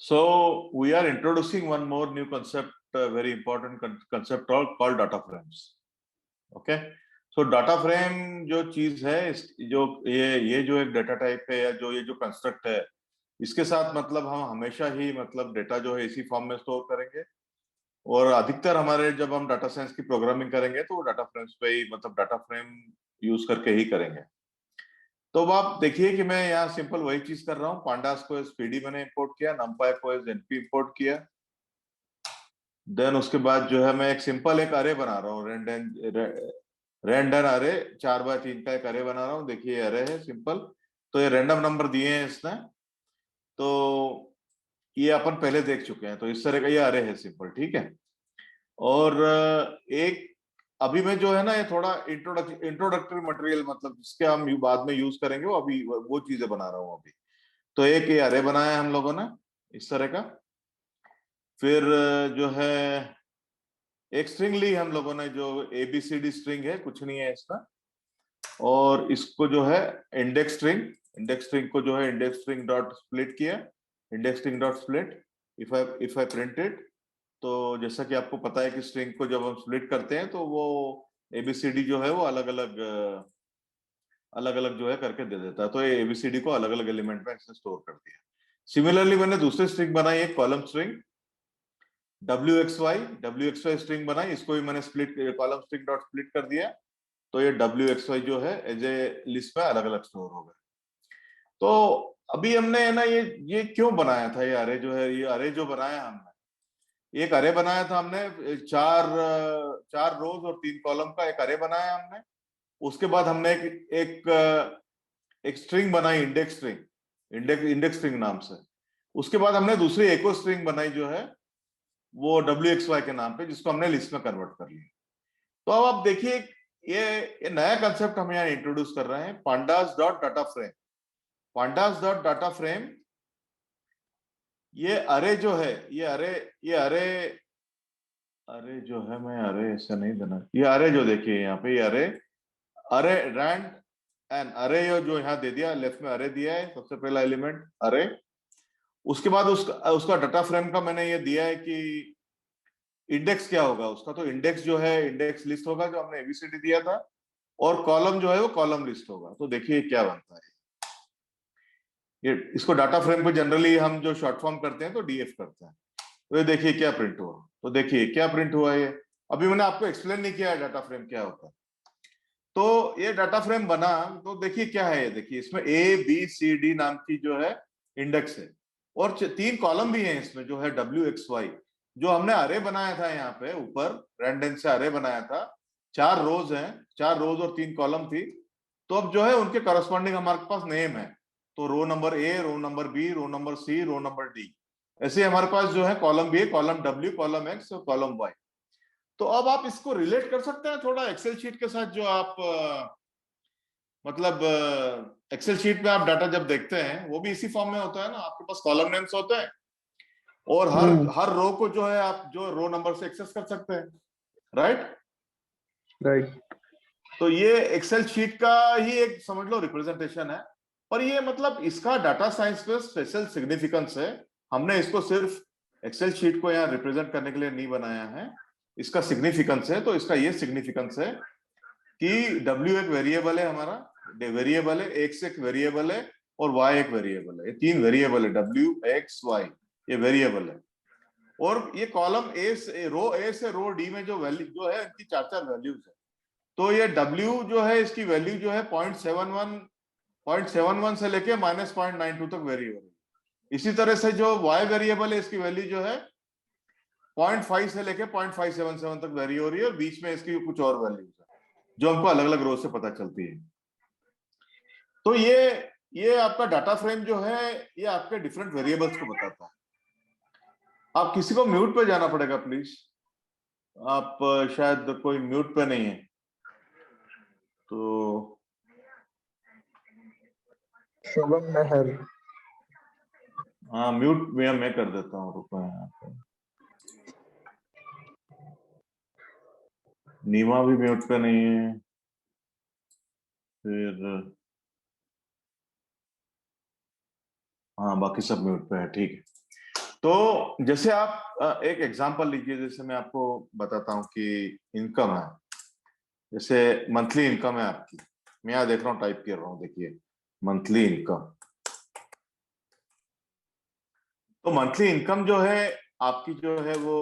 So we are introducing one more new concept, very important concept called data frames. Okay. So data frame जो चीज है, जो ये जो एक डेटा टाइप है या जो ये जो कंस्ट्रक्ट है, इसके साथ मतलब हम हमेशा ही मतलब डेटा जो है इसी फॉर्म में स्टोर करेंगे, और अधिकतर हमारे जब हम डाटा साइंस की प्रोग्रामिंग करेंगे तो डाटा फ्रेम्स पे ही मतलब डाटा फ्रेम यूज करके ही करेंगे। तो अब आप देखिए कि मैं यहाँ सिंपल वही चीज कर रहा हूँ। पांडास को एज पीडी मैंने इंपोर्ट किया, नंपाई को एज एनपी इंपोर्ट किया। देन उसके बाद जो है मैं एक सिंपल एक अरे बना रहा हूँ, रेंडन अरे 4x3 का एक अरे बना रहा हूँ। देखिए अरे है सिंपल, तो ये रैंडम नंबर दिए हैं इसने, तो ये अपन पहले देख चुके हैं। तो इस तरह का ये अरे है सिंपल, ठीक है। और एक अभी मैं जो है ना, ये थोड़ा इंट्रोडक्टरी मटेरियल मतलब जिसके हम बाद में यूज करेंगे, वो अभी वो चीजें बना रहा हूँ अभी। तो एक ये अरे बनाया हम लोगों ने इस तरह का। फिर जो है एक स्ट्रिंग ली हम लोगों ने, जो एबीसीडी स्ट्रिंग है, कुछ नहीं है इसका। और इसको जो है इंडेक्स स्ट्रिंग को जो है इंडेक्स स्ट्रिंग डॉट स्प्लिट किया, index string dot split. If I print it, तो जैसा कि आपको पता है कि स्ट्रिंग को जब हम स्प्लिट करते हैं तो वो एबीसीडी जो है वो अलग अलग जो है करके दे देता है। तो ये एबीसीडी को अलग अलग एलिमेंट में इसने स्टोर कर दिया। सिमिलरली मैंने दूसरी स्ट्रिंग बनाई, एक कॉलम स्ट्रिंग wxy स्ट्रिंग बनाई, इसको भी मैंने split column string dot split कर दिया। तो ये wxy जो है एज ए लिस्ट में अलग अलग स्टोर हो गए। तो अभी हमने है ना, ये क्यों बनाया था ये अरे जो है, ये अरे जो बनाया हमने, एक अरे बनाया था हमने, चार रोज और 3 कॉलम का एक अरे बनाया हमने। उसके बाद हमने एक स्ट्रिंग बनाई, इंडेक्स स्ट्रिंग नाम से। उसके बाद हमने दूसरी एको स्ट्रिंग बनाई जो है वो wxy के नाम पे, जिसको हमने लिस्ट में कन्वर्ट कर लिया। तो अब आप देखिए, ये नया कंसेप्ट हम यहाँ इंट्रोड्यूस कर रहे हैं, pandas dot data frame. Pandas dot data frame, ये अरे जो है, ये अरे जो है, मैं अरे ऐसा नहीं देना, ये अरे जो देखिए यहाँ पे, ये अरे अरे रैंड एन अरे जो यहाँ दे दिया, लेफ्ट में अरे दिया है, सबसे पहला एलिमेंट अरे। उसके बाद उसका डाटा फ्रेम का मैंने ये दिया है कि इंडेक्स क्या होगा उसका। तो इंडेक्स जो है इंडेक्स लिस्ट होगा जो हमने एबीसीडी दिया था, और कॉलम जो है वो कॉलम लिस्ट होगा। तो देखिए क्या बनता है ये, इसको डाटा फ्रेम को जनरली हम जो शॉर्ट फॉर्म करते हैं तो डीएफ करते हैं। तो ये देखिए क्या प्रिंट हुआ। तो देखिए क्या प्रिंट हुआ, ये अभी मैंने आपको एक्सप्लेन नहीं किया है डाटा फ्रेम क्या होता है। तो ये डाटा फ्रेम बना, तो देखिए क्या है, ये देखिए इसमें ए बी सी डी नाम की जो है इंडेक्स है, और 3 कॉलम भी हैं इसमें जो है wxy। जो हमने अरे बनाया था यहाँ पे ऊपर, रैंडम से अरे बनाया था, 4 रोज हैं, 4 रोज और 3 कॉलम थी। तो अब जो है उनके करस्पॉन्डिंग हमारे पास नेम है। तो row number A, row number B, row number C, row number D, ऐसे हमारे पास जो है column B, column W, column X और कॉलम वाई। तो अब आप इसको रिलेट कर सकते हैं थोड़ा एक्सेल शीट के साथ, जो आप मतलब एक्सेल शीट में आप डाटा जब देखते हैं वो भी इसी फॉर्म में होता है ना, आपके पास कॉलम नेम्स होते हैं, और हर रो को जो है आप जो रो नंबर से एक्सेस कर सकते हैं, राइट। तो ये एक्सेल शीट का ही एक समझ लो रिप्रेजेंटेशन है, पर ये मतलब इसका डाटा साइंस में स्पेशल सिग्निफिकेंस है। हमने इसको सिर्फ एक्सेल शीट को यहाँ रिप्रेजेंट करने के लिए नहीं बनाया है, इसका सिग्निफिकेंस है। तो इसका ये सिग्निफिकेंस है कि W एक वेरिएबल है हमारा, वेरिएबल है, X एक वेरिएबल है और Y एक वेरिएबल है। ये 3 वेरिएबल है, W X Y, ये वेरिएबल है। और ये कॉलम रो ए से रो डी में जो वैल्यू जो है, इनकी 4 वैल्यूज है। तो ये W जो है इसकी वैल्यू जो है 0.71 से लेके -0.92 तक वेरी हो रही है। इसी तरह से जो Y वेरिएबल है इसकी वैल्यू जो है 0.5 से लेके 0.577 तक वेरी हो रही है, और बीच में इसकी कुछ और वैल्यूज है जो हमको अलग अलग रोज से पता चलती है। तो ये आपका डाटा फ्रेम जो है, ये आपके डिफरेंट वेरिएबल्स को बताता है। आप किसी को म्यूट पे जाना पड़ेगा प्लीज, आप शायद कोई म्यूट पे नहीं है। तो शुभम महर, हाँ म्यूट मैं कर देता हूँ, रुको यहाँ पे। नीमा भी म्यूट पे नहीं है, फिर हाँ बाकी सब म्यूट पे है, ठीक है। तो जैसे आप एक एग्जांपल लीजिए, जैसे मैं आपको बताता हूँ कि इनकम है, जैसे मंथली इनकम है आपकी, मैं यहाँ देख रहा हूँ, टाइप कर रहा हूँ, देखिए मंथली इनकम। तो मंथली इनकम जो है आपकी जो है वो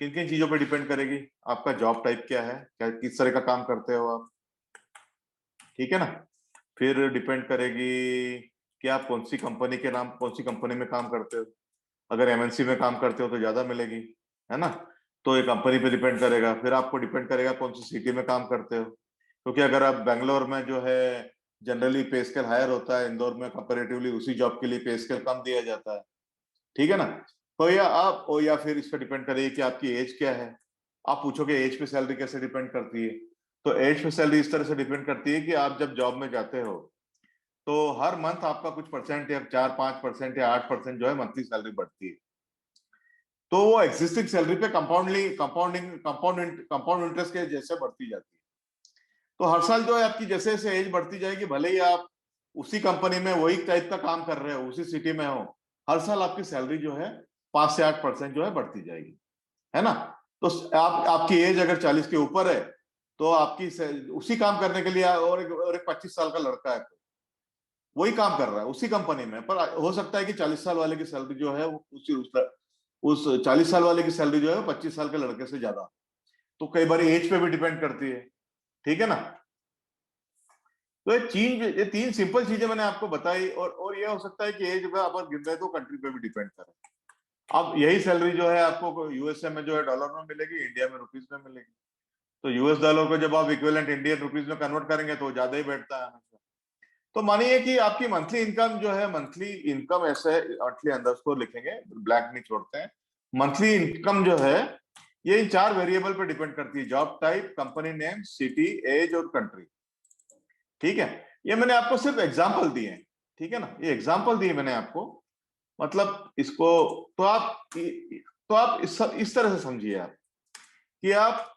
किन किन चीजों पे डिपेंड करेगी? आपका जॉब टाइप क्या है, क्या किस तरह का काम करते हो आप, ठीक है ना। फिर डिपेंड करेगी कि आप कौन सी कंपनी के नाम, कौन सी कंपनी में काम करते हो। अगर एमएनसी में काम करते हो तो ज्यादा मिलेगी, है ना। तो ये कंपनी पे डिपेंड करेगा। फिर आपको डिपेंड करेगा कौन सी सिटी में काम करते हो, क्योंकि अगर आप बैंगलोर में जो है जनरली पे स्केल हायर होता है, इंदौर में कंपेरेटिवली उसी जॉब के लिए पे स्केल कम दिया जाता है, ठीक है ना। तो या आप, और या फिर इस पर डिपेंड करेगी कि आपकी एज क्या है। आप पूछोगे एज पे सैलरी कैसे डिपेंड करती है, तो एज पे सैलरी इस तरह से डिपेंड करती है कि आप जब जॉब में जाते हो तो हर मंथ आपका कुछ परसेंट या 4-5% या 8% जो है मंथली सैलरी बढ़ती है। तो वो एग्जिस्टिंग सैलरी पे कंपाउंड इंटरेस्ट के जैसे बढ़ती जाती है। तो हर साल जो है आपकी जैसे जैसे एज बढ़ती जाएगी, भले ही आप उसी कंपनी में वही टाइप का काम कर रहे हो, उसी सिटी में हो, हर साल आपकी सैलरी जो है 5 से 8% जो है बढ़ती जाएगी, है ना। तो आप, आपकी एज अगर 40 के ऊपर है तो आपकी उसी काम करने के लिए, और एक 25 साल का लड़का है वही काम कर रहा है उसी कंपनी में, पर हो सकता है कि 40 साल वाले की सैलरी जो है वो उस 40 साल वाले की सैलरी जो है 25 साल के लड़के से ज्यादा। तो कई बार एज पे भी डिपेंड करती है, ठीक है ना। तो ये तीन सिंपल चीजें मैंने आपको बताई, और ये हो सकता है कि एज पे आप गिन रहे तो कंट्री पे भी डिपेंड करे। अब यही सैलरी जो है आपको यूएसए में जो है डॉलर में मिलेगी, इंडिया में रुपीज में मिलेगी। तो यूएस डॉलर को जब आप इक्विवेलेंट इंडियन रुपीज में कन्वर्ट करेंगे तो ज्यादा ही बैठता है हमेशा। तो मानिए कि आपकी मंथली इनकम जो है, मंथली इनकम ऐसे मंथली अंडरस्कोर लिखेंगे, ब्लैंक नहीं छोड़ते हैं। मंथली इनकम जो है ये इन 4 वेरिएबल पे डिपेंड करती है: job type, company name, city, age और कंट्री, ठीक है। ये मैंने आपको सिर्फ एग्जांपल दिए हैं, ठीक है ना, ये एग्जांपल दिए मैंने आपको। मतलब इसको, तो आप इस तरह से समझिए आप कि आप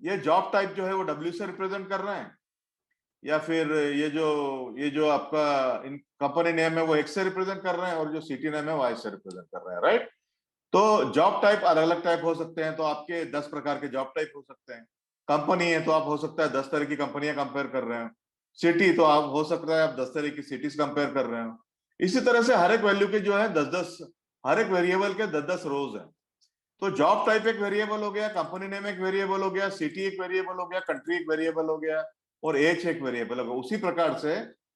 ये जॉब टाइप जो है वो डब्ल्यू से रिप्रेजेंट कर रहे हैं, या फिर ये जो आपका इन कंपनी नेम है वो एक्स से रिप्रेजेंट कर रहे हैं, और जो सिटी नेम है वाई से रिप्रेजेंट कर रहे हैं, राइट। तो जॉब टाइप अलग अलग टाइप हो सकते हैं, तो आपके 10 प्रकार के जॉब टाइप हो सकते हैं। कंपनी है तो आप हो सकता है 10 तरह की कंपनियां कंपेयर कर रहे हो। सिटी तो आप हो सकता है आप 10 तरह की सिटीज कंपेयर कर रहे हो। इसी तरह से हर एक वैल्यू के जो है 10-10, हर एक वेरिएबल के 10-10 रोज है। तो जॉब टाइप एक वेरिएबल हो गया, कंपनी नेम एक वेरिएबल हो गया, सिटी एक वेरिएबल हो गया, कंट्री एक वेरिएबल हो गया, और एज एक वेरिएबल हो गया। उसी प्रकार से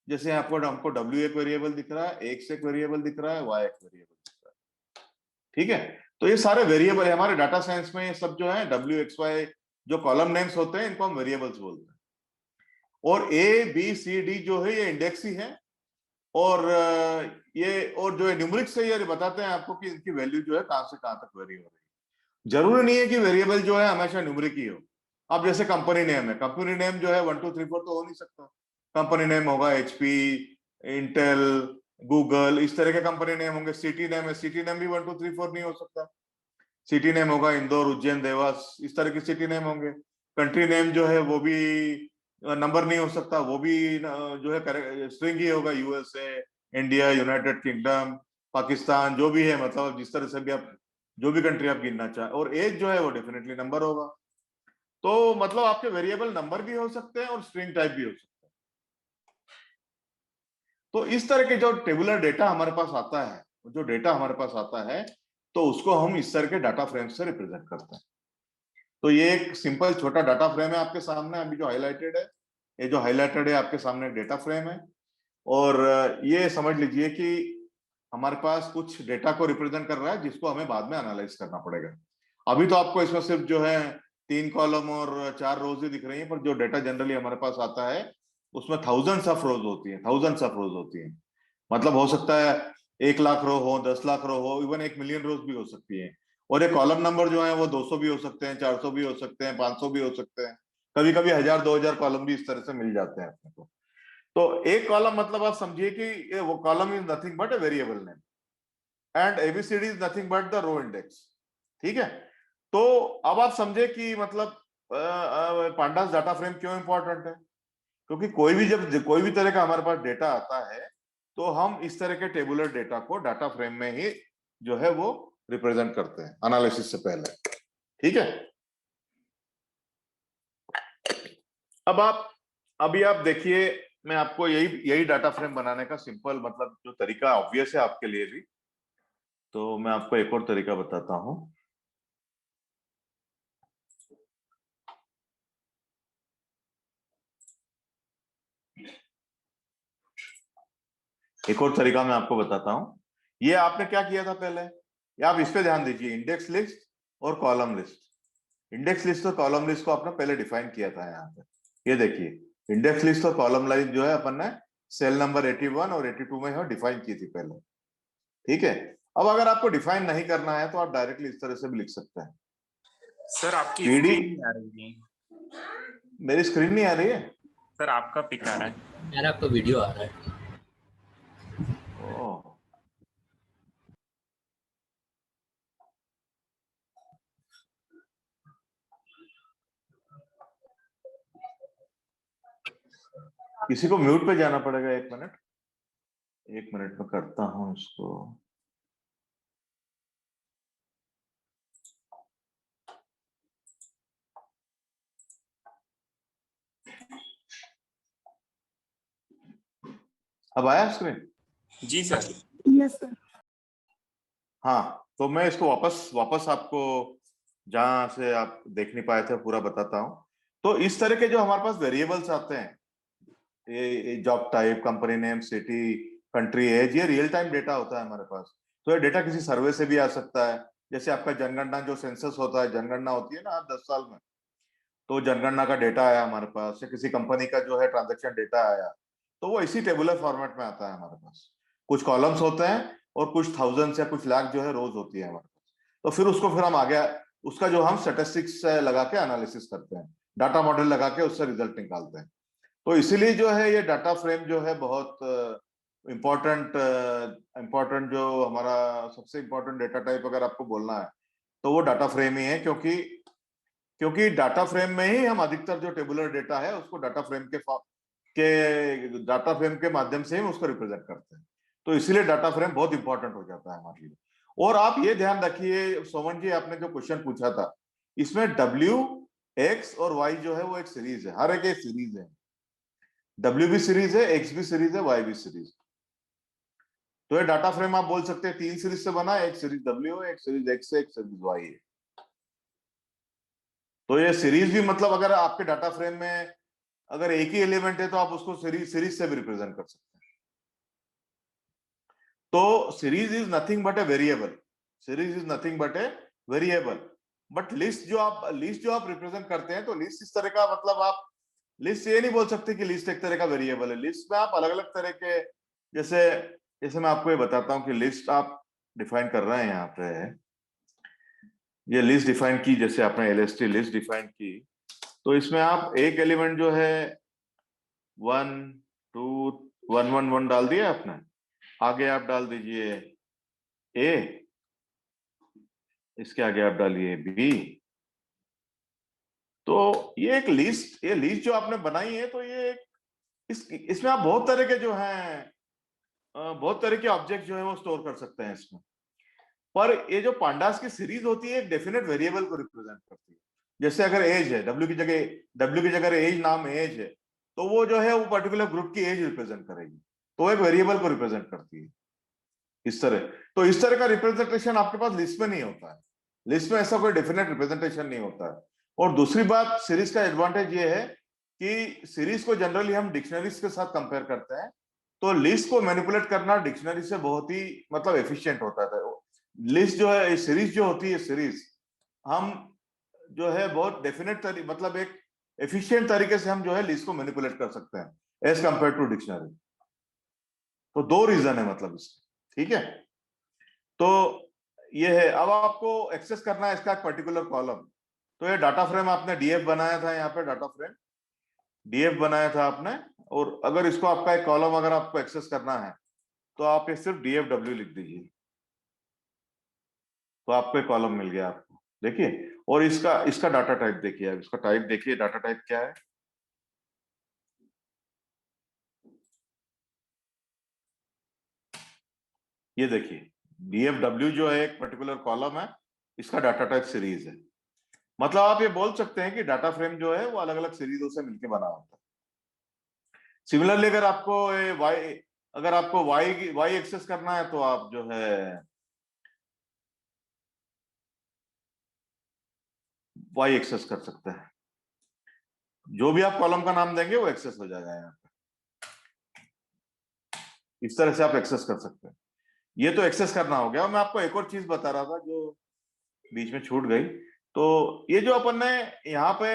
जैसे आपको हमको डब्ल्यू एक वेरिएबल दिख रहा है, एक्स एक वेरिएबल दिख रहा है, वाई एक वेरिएबल दिख रहा है, ठीक है। तो ये सारे वेरिएबल है हमारे डाटा साइंस में, ये सब जो है डब्ल्यू एक्स वाई जो कॉलम नेम्स होते हैं इनको हम वेरिएबल्स बोलते हैं। और ए बी सी डी जो है ये इंडेक्स ही है, और ये और जो है न्यूमरिक से ये बताते हैं आपको कि इनकी वैल्यू जो है कहां से कहां तक वेरी हो रही है। जरूरी नहीं है कि वेरिएबल जो है हमेशा न्यूमरिक ही हो। अब जैसे कंपनी नेम है, कंपनी नेम जो है 1 2 3 4 तो हो नहीं सकता। कंपनी नेम होगा एचपी, इंटेल, गूगल, इस तरह के कंपनी नेम होंगे। सिटी नेम है, सिटी नेम भी 1 2 3 4 नहीं हो सकता। सिटी नेम होगा इंदौर, उज्जैन, देवास, इस तरह के सिटी नेम होंगे। कंट्री नेम जो है वो भी नंबर नहीं हो सकता, वो भी जो है स्ट्रिंग ही होगा, USA, India, United kingdom, Pakistan, जो भी है, मतलब जिस तरह से भी आप जो भी कंट्री आप गिनना चाहे। और एज जो है वो डेफिनेटली नंबर होगा। तो मतलब आपके वेरिएबल नंबर भी हो सकते हैं और स्ट्रिंग टाइप भी हो सकते हैं। तो इस तरह के जो टेबुलर डेटा हमारे पास आता है, जो डेटा हमारे पास आता है, तो उसको हम इस तरह के डाटा फ्रेम से रिप्रेजेंट करते हैं। तो ये एक सिंपल छोटा डाटा फ्रेम है आपके सामने, अभी जो हाईलाइटेड है, ये जो हाईलाइटेड है आपके सामने डेटा फ्रेम है। और ये समझ लीजिए कि हमारे पास कुछ डेटा को रिप्रेजेंट कर रहा है जिसको हमें बाद में एनालाइज करना पड़ेगा। अभी तो आपको इसमें सिर्फ जो है 3 कॉलम और 4 रोज ही दिख रही है, पर जो डेटा जनरली हमारे पास आता है उसमें थाउजेंड्स ऑफ रोज होती है, थाउजेंड्स ऑफ रोज होती है। मतलब हो सकता है 1 लाख रो हो, 10 लाख रो हो, इवन 1 मिलियन रोज भी हो सकती है। और ये कॉलम नंबर जो है वो 200 भी हो सकते हैं, 400 भी हो सकते हैं, 500 भी हो सकते हैं, कभी कभी 1000-2000 कॉलम भी इस तरह से मिल जाते हैं अपने को। तो एक कॉलम मतलब आप समझिए कि ये वो column is nothing but a variable name, and ABCD is nothing but the row index, ठीक है। तो अब आप समझे कि मतलब पांडास डाटा फ्रेम क्यों इंपॉर्टेंट है। क्योंकि कोई भी तरह का हमारे पास डेटा आता है तो हम इस तरह के टेबुलर डेटा को डाटा फ्रेम में ही जो है वो रिप्रेजेंट करते हैं एनालिसिस से पहले। ठीक है, अभी आप देखिए, मैं आपको यही डाटा फ्रेम बनाने का सिंपल मतलब जो तरीका ऑब्वियस है आपके लिए भी, तो मैं आपको एक और तरीका बताता हूं। एक और तरीका मैं आपको बताता हूं। ये आपने क्या किया था पहले, ये आप इस पे ध्यान दीजिए, इंडेक्स लिस्ट और कॉलम लिस्ट। इंडेक्स लिस्ट और कॉलम लिस्ट को आपने पहले डिफाइन किया था यहाँ पे। ये देखिए, इंडेक्स लिस्ट और कॉलम लिस्ट जो है अपन ने सेल नंबर 81 और 82 में डिफाइन की थी पहले। ठीक है, अब अगर आपको डिफाइन नहीं करना है तो आप डायरेक्टली इस तरह से भी लिख सकते हैं। सर आपकी पीडी, स्क्रीन नहीं आ रही है। मेरी स्क्रीन नहीं आ रही है सर आपका पिक आ रहा है। यार आपका वीडियो आ रहा है। ओह, किसी को म्यूट पे जाना पड़ेगा, एक मिनट में करता हूं इसको। अब आया स्क्रीन? जी सर। Yes sir. हाँ, तो मैं इसको वापस आपको जहां से आप देख नहीं पाए थे पूरा बताता हूं। तो इस तरह के जो हमारे पास वेरिएबल्स आते हैं, ये job type, company name, city, country, age, ये रियल टाइम डेटा होता है हमारे पास। तो ये डेटा किसी सर्वे से भी आ सकता है, जैसे आपका जनगणना जो सेंसस होता है, जनगणना होती है ना हर 10 साल में, तो जनगणना का डेटा आया हमारे पास, या किसी कंपनी का जो है ट्रांजेक्शन डेटा आया, तो वो इसी टेबुलर फॉर्मेट में आता है हमारे पास। कुछ कॉलम्स होते हैं और कुछ थाउजेंड्स या कुछ लाख जो है रोज होती है हमारे पास। तो फिर उसको फिर हम आगे उसका जो हम स्टैटिस्टिक्स लगा के एनालिसिस करते हैं, डाटा मॉडल लगा के उससे रिजल्ट निकालते हैं। तो इसीलिए जो है ये डाटा फ्रेम जो है बहुत इम्पोर्टेंट जो हमारा सबसे इम्पोर्टेंट डेटा टाइप अगर आपको बोलना है तो वो डाटा फ्रेम ही है, क्योंकि डाटा फ्रेम में ही हम अधिकतर जो टेबुलर डेटा है उसको डाटा फ्रेम के माध्यम से ही उसको रिप्रेजेंट करते हैं। तो इसीलिए डाटा फ्रेम बहुत इंपॉर्टेंट हो जाता है हमारे लिए। और आप ये ध्यान रखिए सोमन जी, आपने जो क्वेश्चन पूछा था, इसमें W, X और Y जो है वो एक सीरीज है, हर एक सीरीज है। W भी सीरीज है, X भी सीरीज है, Y भी सीरीज। तो ये डाटा फ्रेम आप बोल सकते हैं 3 सीरीज से बना है, एक सीरीज W है, एक सीरीज X है, एक सीरीज Y है। तो ये सीरीज भी मतलब अगर आपके डाटा फ्रेम में अगर एक ही एलिमेंट है तो आप उसको सीरीज से भी रिप्रेजेंट कर सकते हैं। तो series is nothing but a variable, series is nothing but a variable. But list जो आप रिप्रेजेंट करते हैं, तो लिस्ट इस तरह का मतलब आप लिस्ट ये नहीं बोल सकते कि लिस्ट एक तरह का वेरिएबल है। लिस्ट में आप अलग अलग तरह के, जैसे जैसे मैं आपको ये बताता हूं कि लिस्ट आप डिफाइन कर रहे हैं यहाँ पे, ये लिस्ट डिफाइन की, जैसे आपने एलएसटी लिस्ट डिफाइन की, तो इसमें आप एक एलिमेंट जो है 1 2 1 1 1 डाल दिया आपने, आगे आप डाल दीजिए ए, इसके आगे आप डालिए बी। तो ये लिस्ट जो आपने बनाई है, तो ये इसमें आप बहुत तरह के जो हैं बहुत तरह के ऑब्जेक्ट जो है वो स्टोर कर सकते हैं इसमें। पर ये जो पांडास की सीरीज होती है एक डेफिनेट वेरिएबल को रिप्रेजेंट करती है। जैसे अगर एज है, डब्ल्यू की जगह एज नाम एज है, तो वो जो है वो पर्टिकुलर ग्रुप की एज रिप्रेजेंट करेगी, तो एक वेरिएबल को रिप्रेजेंट करती है इस तरह। तो इस तरह का रिप्रेजेंटेशन आपके पास लिस्ट में नहीं होता है, लिस्ट में ऐसा कोई डेफिनेट रिप्रेजेंटेशन नहीं होता है। और दूसरी बात, सीरीज का एडवांटेज ये है कि सीरीज को जनरली हम डिक्शनरीज के साथ कंपेयर करते हैं, तो लिस्ट को मैनिपुलेट करना डिक्शनरी से बहुत ही मतलब एफिशिएंट होता है। लिस्ट जो है, सीरीज जो होती है, सीरीज हम जो है बहुत डेफिनेट मतलब एक एफिशिएंट तरीके से हम जो है लिस्ट को मैनिपुलेट कर सकते हैं एज कंपेयर टू डिक्शनरी। तो दो रीजन है मतलब इसके, ठीक है। तो ये है, अब आपको एक्सेस करना है इसका एक पर्टिकुलर कॉलम। तो ये डाटा फ्रेम आपने डीएफ बनाया था, यहाँ पे डाटा फ्रेम डीएफ बनाया था आपने, और अगर इसको आपका एक कॉलम अगर आपको एक्सेस करना है तो आप ये सिर्फ DFW लिख दीजिए, तो आपको एक कॉलम मिल गया आपको, देखिए। और इसका इसका डाटा टाइप देखिए, अब इसका टाइप देखिए, डाटा टाइप क्या है। ये देखिए, DFW जो है एक पर्टिकुलर कॉलम है, इसका डाटा टाइप सीरीज है। मतलब आप ये बोल सकते हैं कि डाटा फ्रेम जो है वो अलग अलग सीरीजों से मिलकर बना होता है। सिमिलरली अगर आपको वाई एक्सेस करना है तो आप जो है वाई एक्सेस कर सकते हैं। जो भी आप कॉलम का नाम देंगे वो एक्सेस हो जाएगा यहाँ पे। इस तरह से आप एक्सेस कर सकते हैं। ये तो एक्सेस करना हो गया। मैं आपको एक और चीज बता रहा था जो बीच में छूट गई। तो ये जो अपन ने यहाँ पे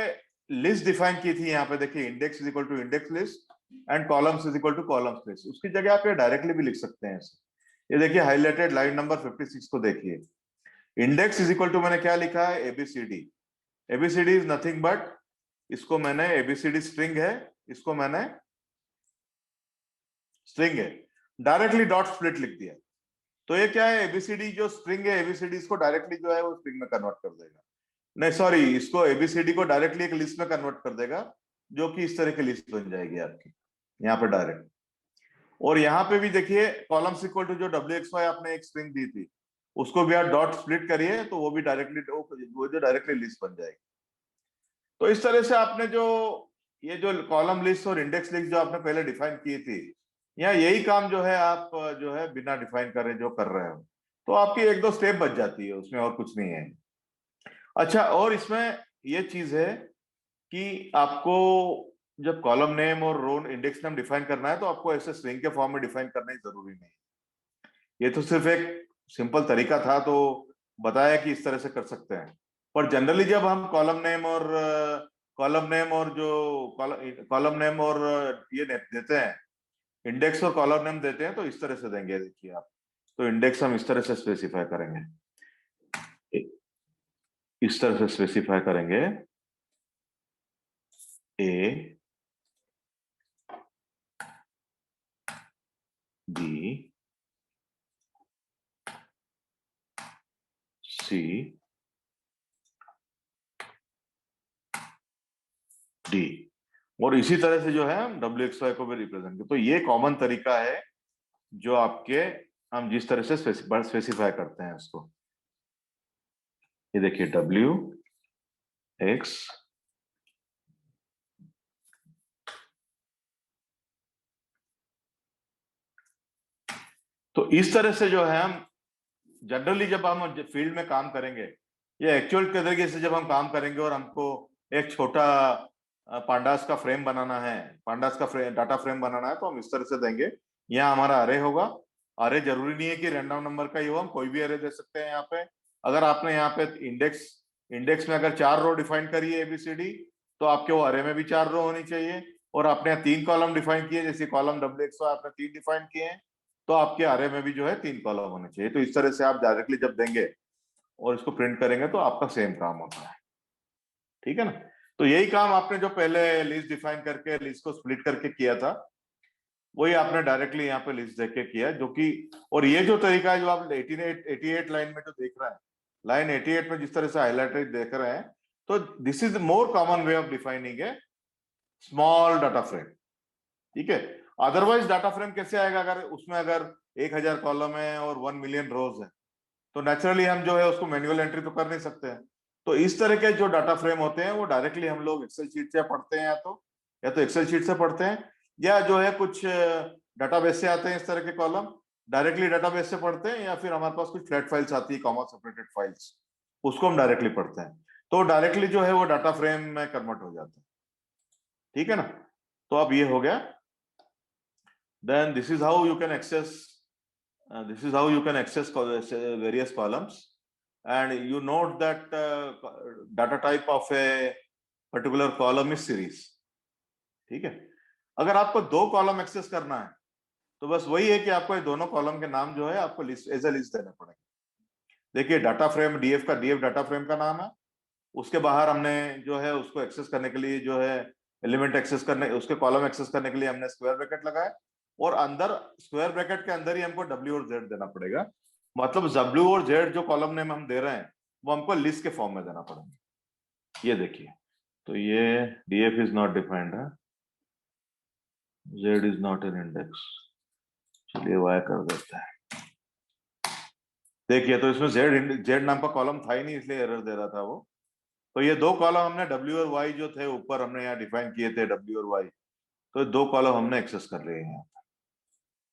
लिस्ट डिफाइन की थी, यहाँ पे देखिए index is equal to index list and columns is equal to columns list. उसकी जगह आप ये डायरेक्टली भी लिख सकते हैं इसे। ये देखिए हाईलाइटेड लाइन नंबर 56 को देखिए। इंडेक्स इज इक्वल टू मैंने क्या लिखा है, ABCD. ABCD is nothing but, इसको मैंने एबीसीडी स्ट्रिंग है, इसको मैंने स्ट्रिंग है डायरेक्टली डॉट स्प्लिट लिख दिया। तो ये क्या है, एबीसीडी जो स्ट्रिंग है, एबीसीडी इसको डायरेक्टली जो है वो स्ट्रिंग में कन्वर्ट कर देगा। नहीं सॉरी, इसको एबीसीडी को डायरेक्टली एक लिस्ट में कन्वर्ट कर देगा, जो कि इस तरह की लिस्ट बन जाएगी आपकी यहाँ पे डायरेक्ट। और यहाँ पे भी देखिए कॉलम्स इक्वल टू जो WXY आपने एक स्ट्रिंग दी थी, उसको भी आप डॉट स्प्लिट करिए तो वो भी डायरेक्टली वो जो डायरेक्टली लिस्ट बन जाएगी। तो इस तरह से आपने जो ये जो कॉलम लिस्ट और इंडेक्स लिस्ट जो आपने पहले डिफाइन की थी, यहाँ यही काम जो है आप जो है बिना डिफाइन करे जो कर रहे हो, तो आपकी एक दो स्टेप बच जाती है उसमें, और कुछ नहीं है। अच्छा, और इसमें ये चीज है कि आपको जब कॉलम नेम और रो इंडेक्स नेम डिफाइन करना है तो आपको ऐसे स्ट्रिंग के फॉर्म में डिफाइन करना ही जरूरी नहीं। ये तो सिर्फ एक सिंपल तरीका था, तो बताया कि इस तरह से कर सकते हैं। पर जनरली जब हम कॉलम नेम और ये देते हैं, इंडेक्स और कॉलम नेम देते हैं, तो इस तरह से देंगे। देखिए आप, तो इंडेक्स हम इस तरह से स्पेसिफाई करेंगे, इस तरह से स्पेसिफाई करेंगे A B C D, और इसी तरह से जो है हम WXY को भी रिप्रेजेंट करते। तो ये कॉमन तरीका है जो आपके हम जिस तरह से स्पेसिफाई करते हैं उसको। ये देखिए WX तो इस तरह से जो है हम जनरली जब हम फील्ड में काम करेंगे, ये एक्चुअल के तरीके से जब हम काम करेंगे और हमको एक छोटा पांडास का फ्रेम बनाना है, पांडास का डाटा फ्रेम बनाना है, तो हम इस तरह से देंगे। यहाँ हमारा अरे होगा। अरे जरूरी नहीं है कि रैंडम नंबर का ही हो, हम कोई भी अरे दे सकते हैं यहाँ पे। अगर आपने यहाँ पे इंडेक्स में अगर 4 रो डिफाइन करी है ABCD, तो आपके वो अरे में भी 4 रो होनी चाहिए। और आपने 3 कॉलम डिफाइन किए, जैसे कॉलम WXY आपने 3 डिफाइन किए हैं, तो आपके अरे में भी जो है 3 कॉलम होने चाहिए। तो इस तरह से आप डायरेक्टली जब देंगे और इसको प्रिंट करेंगे तो आपका सेम काम होता है। ठीक है ना। तो यही काम आपने जो पहले लिस्ट डिफाइन करके लिस्ट को स्प्लिट करके किया था, वही आपने डायरेक्टली यहाँ पे लिस्ट देके किया, जो कि और ये जो तरीका है जो आप 88 लाइन में जो देख रहे हैं, लाइन 88 में जिस तरह से हाईलाइटेड देख रहे हैं, तो this is more common way of defining A small data frame. ठीक है। अदरवाइज डाटा फ्रेम कैसे आएगा, अगर उसमें अगर 1000 कॉलम है और 1 मिलियन रोज है, तो नेचुरली हम जो है उसको मैन्युअल एंट्री तो कर नहीं सकते हैं। तो इस तरह के जो डाटा फ्रेम होते हैं वो डायरेक्टली हम लोग एक्सेल शीट से पढ़ते हैं, या तो एक्सेल शीट से पढ़ते हैं, या जो है कुछ डाटाबेस से आते हैं इस तरह के कॉलम, डायरेक्टली डाटाबेस से पढ़ते हैं, या फिर हमारे पास कुछ फ्लैट फाइल्स आती है, कॉमा सेपरेटेड फाइल्स, उसको हम डायरेक्टली पढ़ते हैं। तो डायरेक्टली जो है वो डाटा फ्रेम में कन्वर्ट हो जाता है। ठीक है ना। तो अब ये हो गया। Then this is how you can access various columns, and you note that data type of a particular column is series. ठीक है। अगर आपको 2 कॉलम एक्सेस करना है, तो बस वही है कि आपको ये दोनों कॉलम के नाम जो है आपको लिस्ट एज ए लिस्ट देने पड़ेंगे। देखिए data frame DF data frame का नाम है, उसके बाहर हमने जो है उसको एक्सेस करने के लिए जो है एलिमेंट एक्सेस करने, उसके कॉलम एक्सेस करने के लिए हमने स्क्वायर ब्रैकेट लगाया, और अंदर स्क्वायर ब्रैकेट के अंदर ही हमको W और Z देना पड़ेगा। मतलब W और Z जो कॉलम नेम हम दे रहे हैं वो हमको लिस्ट के फॉर्म में देना पड़ेगा। ये देखिए, तो ये DF इज नॉट डिफाइंड है, Z is not an index, चलिए Y कर देते हैं। देखिए, तो इसमें जेड नाम का कॉलम था ही नहीं, इसलिए एरर दे रहा था वो। तो ये दो कॉलम हमने डब्ल्यू और वाई जो थे ऊपर हमने यहाँ डिफाइन किए थे, डब्ल्यू और वाई, तो दो कॉलम हमने एक्सेस कर लिए हैं,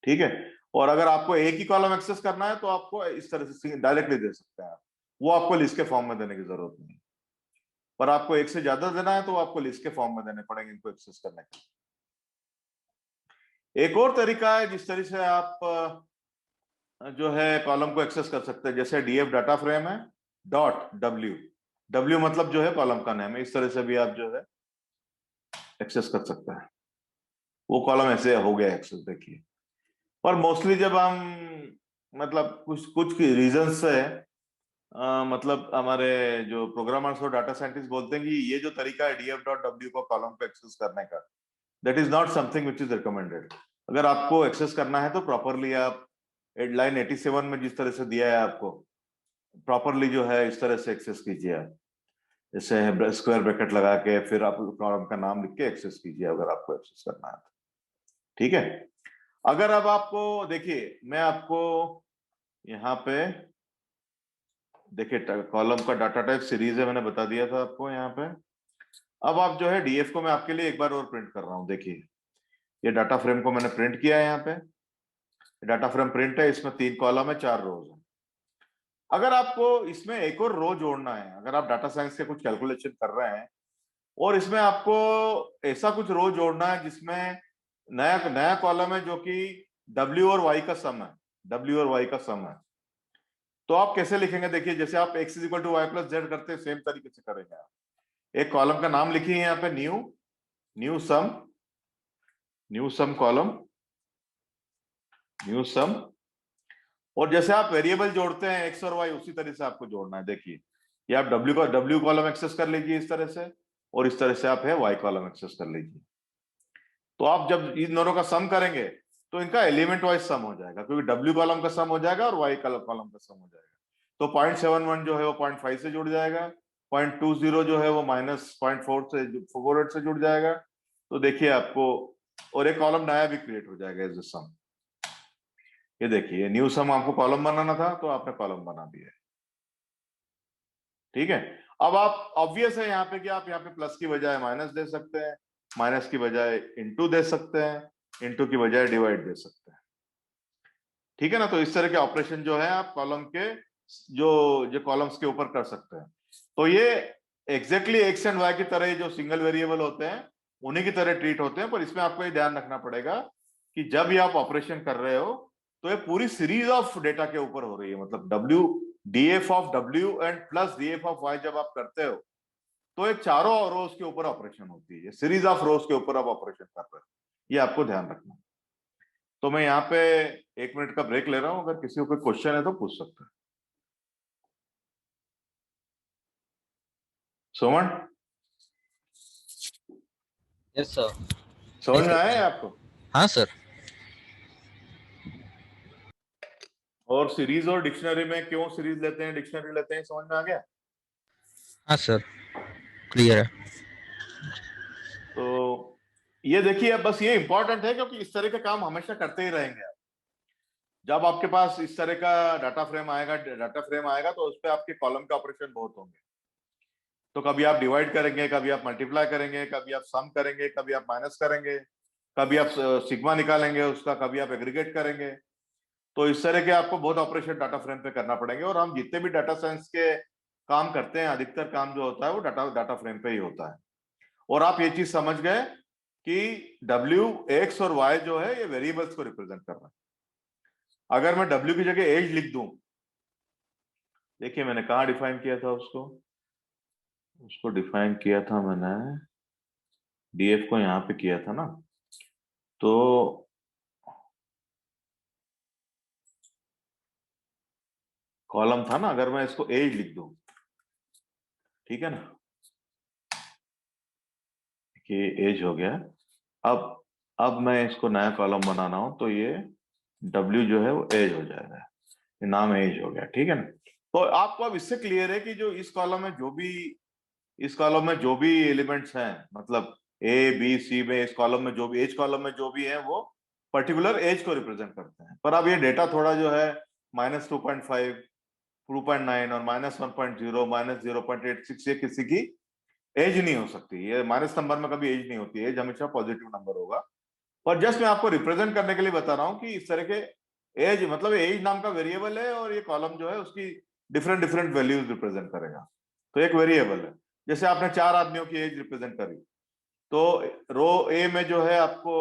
ठीक है। और अगर आपको एक ही कॉलम एक्सेस करना है तो आपको इस तरह से डायरेक्टली दे सकते हैं आप, वो आपको लिस्ट के फॉर्म में देने की जरूरत नहीं। पर आपको एक से ज्यादा देना है तो आपको लिस्ट के फॉर्म में देने पड़ेंगे इनको एक्सेस करने के। एक और तरीका है जिस तरह से आप जो है कॉलम को एक्सेस कर सकते हैं, जैसे डीएफ डाटा फ्रेम है डॉट डब्ल्यू, डब्ल्यू मतलब जो है कॉलम का नाम है, इस तरह से भी आप जो है एक्सेस कर सकते हैं। वो कॉलम ऐसे हो गया एक्सेस, देखिए। पर मोस्टली जब हम मतलब कुछ कुछ रीजन से मतलब हमारे जो प्रोग्रामर्स और डाटा साइंटिस्ट बोलते हैं कि ये जो तरीका है डीएफ डॉट डब्ल्यू को कॉलम को एक्सेस करने का, that is not something which is recommended. अगर आपको एक्सेस करना है तो प्रॉपरली आप लाइन 87 में जिस तरह से दिया है आपको, प्रॉपरली जो है इस तरह से एक्सेस कीजिए आप, जैसे स्क्वायर ब्रैकेट लगा के फिर आप कॉलम का नाम लिख के एक्सेस कीजिए अगर आपको एक्सेस करना है, ठीक है। अगर अब आपको देखिए, मैं आपको यहाँ पे देखिए कॉलम का डाटा टाइप सीरीज है, मैंने बता दिया था आपको यहाँ पे। अब आप जो है डीएफ को मैं आपके लिए एक बार और प्रिंट कर रहा हूँ, देखिए ये डाटा फ्रेम को मैंने प्रिंट किया है, यहाँ पे डाटा फ्रेम प्रिंट है, इसमें 3 कॉलम है, 4 रोज है। अगर आपको इसमें एक और रो जोड़ना है, अगर आप डाटा साइंस के कुछ कैलकुलेशन कर रहे हैं और इसमें आपको ऐसा कुछ रो जोड़ना है जिसमें नया नया कॉलम है जो कि डब्ल्यू और वाई का सम है, डब्ल्यू और वाई का सम है, तो आप कैसे लिखेंगे? देखिए, जैसे आप x is equal to y plus z करते हैं, सेम तरीके से करेंगे आप। एक कॉलम का नाम लिखिए यहाँ पे, न्यू न्यू सम कॉलम, न्यू सम। और जैसे आप वेरिएबल जोड़ते हैं एक्स और वाई, उसी तरह से आपको जोड़ना है। देखिए, ये आप डब्ल्यू कॉलम एक्सेस कर लीजिए इस तरह से, और इस तरह से आप है वाई कॉलम एक्सेस कर लीजिए। तो आप जब इन दोनों का सम करेंगे तो इनका एलिमेंट वाइज सम हो जाएगा, क्योंकि डब्ल्यू कॉलम का सम हो जाएगा और वाई कॉलम का सम हो जाएगा। तो 0.71 जो है वो 0.5 से जुड़ जाएगा, 0.20 जो है वो -0.48 से जुड़ जाएगा। तो देखिए आपको, और एक कॉलम नया भी क्रिएट हो जाएगा एज ए सम। ये देखिए, न्यू सम आपको कॉलम बनाना था तो आपने कॉलम बना दिया, ठीक है। अब आप ऑब्वियस है यहाँ पे कि आप यहाँ पे प्लस की बजाय माइनस दे सकते हैं, माइनस की बजाय इंटू दे सकते हैं, इंटू की बजाय डिवाइड दे सकते हैं, ठीक है ना। तो इस तरह के ऑपरेशन जो है आप कॉलम के जो कॉलम्स के ऊपर कर सकते हैं। तो ये एग्जैक्टली एक्स एंड वाई की तरह जो सिंगल वेरिएबल होते हैं उन्हीं की तरह ट्रीट होते हैं। पर इसमें आपको ये ध्यान रखना पड़ेगा कि जब ये आप ऑपरेशन कर रहे हो तो ये पूरी सीरीज ऑफ डेटा के ऊपर हो रही है, मतलब W DF of W and plus DF of Y जब आप करते हो तो ये चारों रोज के ऊपर ऑपरेशन होती है, सीरीज ऑफ रोज के ऊपर आप ऑपरेशन कर रहे हो, ये आपको ध्यान रखना। तो मैं यहाँ पे 1 मिनट का ब्रेक ले रहा हूं, अगर किसी को कोई क्वेश्चन है तो पूछ सकते हैं। सुमन, यस सर। समझ में आया है आपको? हाँ सर। और सीरीज और डिक्शनरी में क्यों सीरीज लेते हैं डिक्शनरी लेते हैं, समझ में आ गया? हाँ सर, क्लियर है। तो ये देखिए, अब बस ये इंपॉर्टेंट है क्योंकि इस तरह के काम हमेशा करते ही रहेंगे आप। जब आपके पास इस तरह का डाटा फ्रेम आएगा तो उस पर आपके कॉलम के ऑपरेशन बहुत होंगे। तो कभी आप डिवाइड करेंगे, कभी आप मल्टीप्लाई करेंगे, कभी आप सम करेंगे, कभी आप माइनस करेंगे, कभी आप सिग्मा निकालेंगे उसका, कभी आप एग्रीगेट करेंगे। तो इस तरह के आपको बहुत ऑपरेशन डाटा फ्रेम पे करना पड़ेंगे। और हम जितने भी डाटा साइंस के काम करते हैं, अधिकतर काम जो होता है वो डाटा फ्रेम पे ही होता है। और आप ये चीज समझ गए कि डब्ल्यू, एक्स और वाई जो है ये वेरिएबल्स को रिप्रेजेंट कर रहा है। अगर मैं डब्ल्यू की जगह एज लिख दूं, देखिए मैंने कहा डिफाइन किया था उसको डिफाइन किया था मैंने, डीएफ को यहाँ पे किया था ना, तो कॉलम था ना, अगर मैं इसको एज लिख दूं, ठीक है ना, कि एज हो गया। अब मैं इसको नया कॉलम बनाना हूं तो ये डब्ल्यू जो है वो एज हो जाएगा, ये नाम एज हो गया, ठीक है ना। तो आपको अब इससे क्लियर है कि जो इस कॉलम में जो भी एलिमेंट्स हैं, मतलब ए बी सी में इस कॉलम में जो भी एज कॉलम में जो भी है वो पर्टिकुलर एज को रिप्रेजेंट करते हैं। पर अब ये डेटा थोड़ा जो है -2.5 2.9 और -1.0 -0.86 ये किसी की एज नहीं हो सकती। ये माइनस नंबर में कभी एज नहीं होती, एज हमेशा पॉजिटिव नंबर होगा। और जस्ट मैं आपको रिप्रेजेंट करने के लिए बता रहा हूं कि इस तरह के एज, मतलब एज नाम का वेरिएबल है और ये कॉलम जो है उसकी डिफरेंट डिफरेंट वैल्यूज रिप्रेजेंट करेगा। तो एक वेरिएबल है, जैसे आपने 4 आदमियों की एज रिप्रेजेंट करी, तो रो ए में जो है आपको,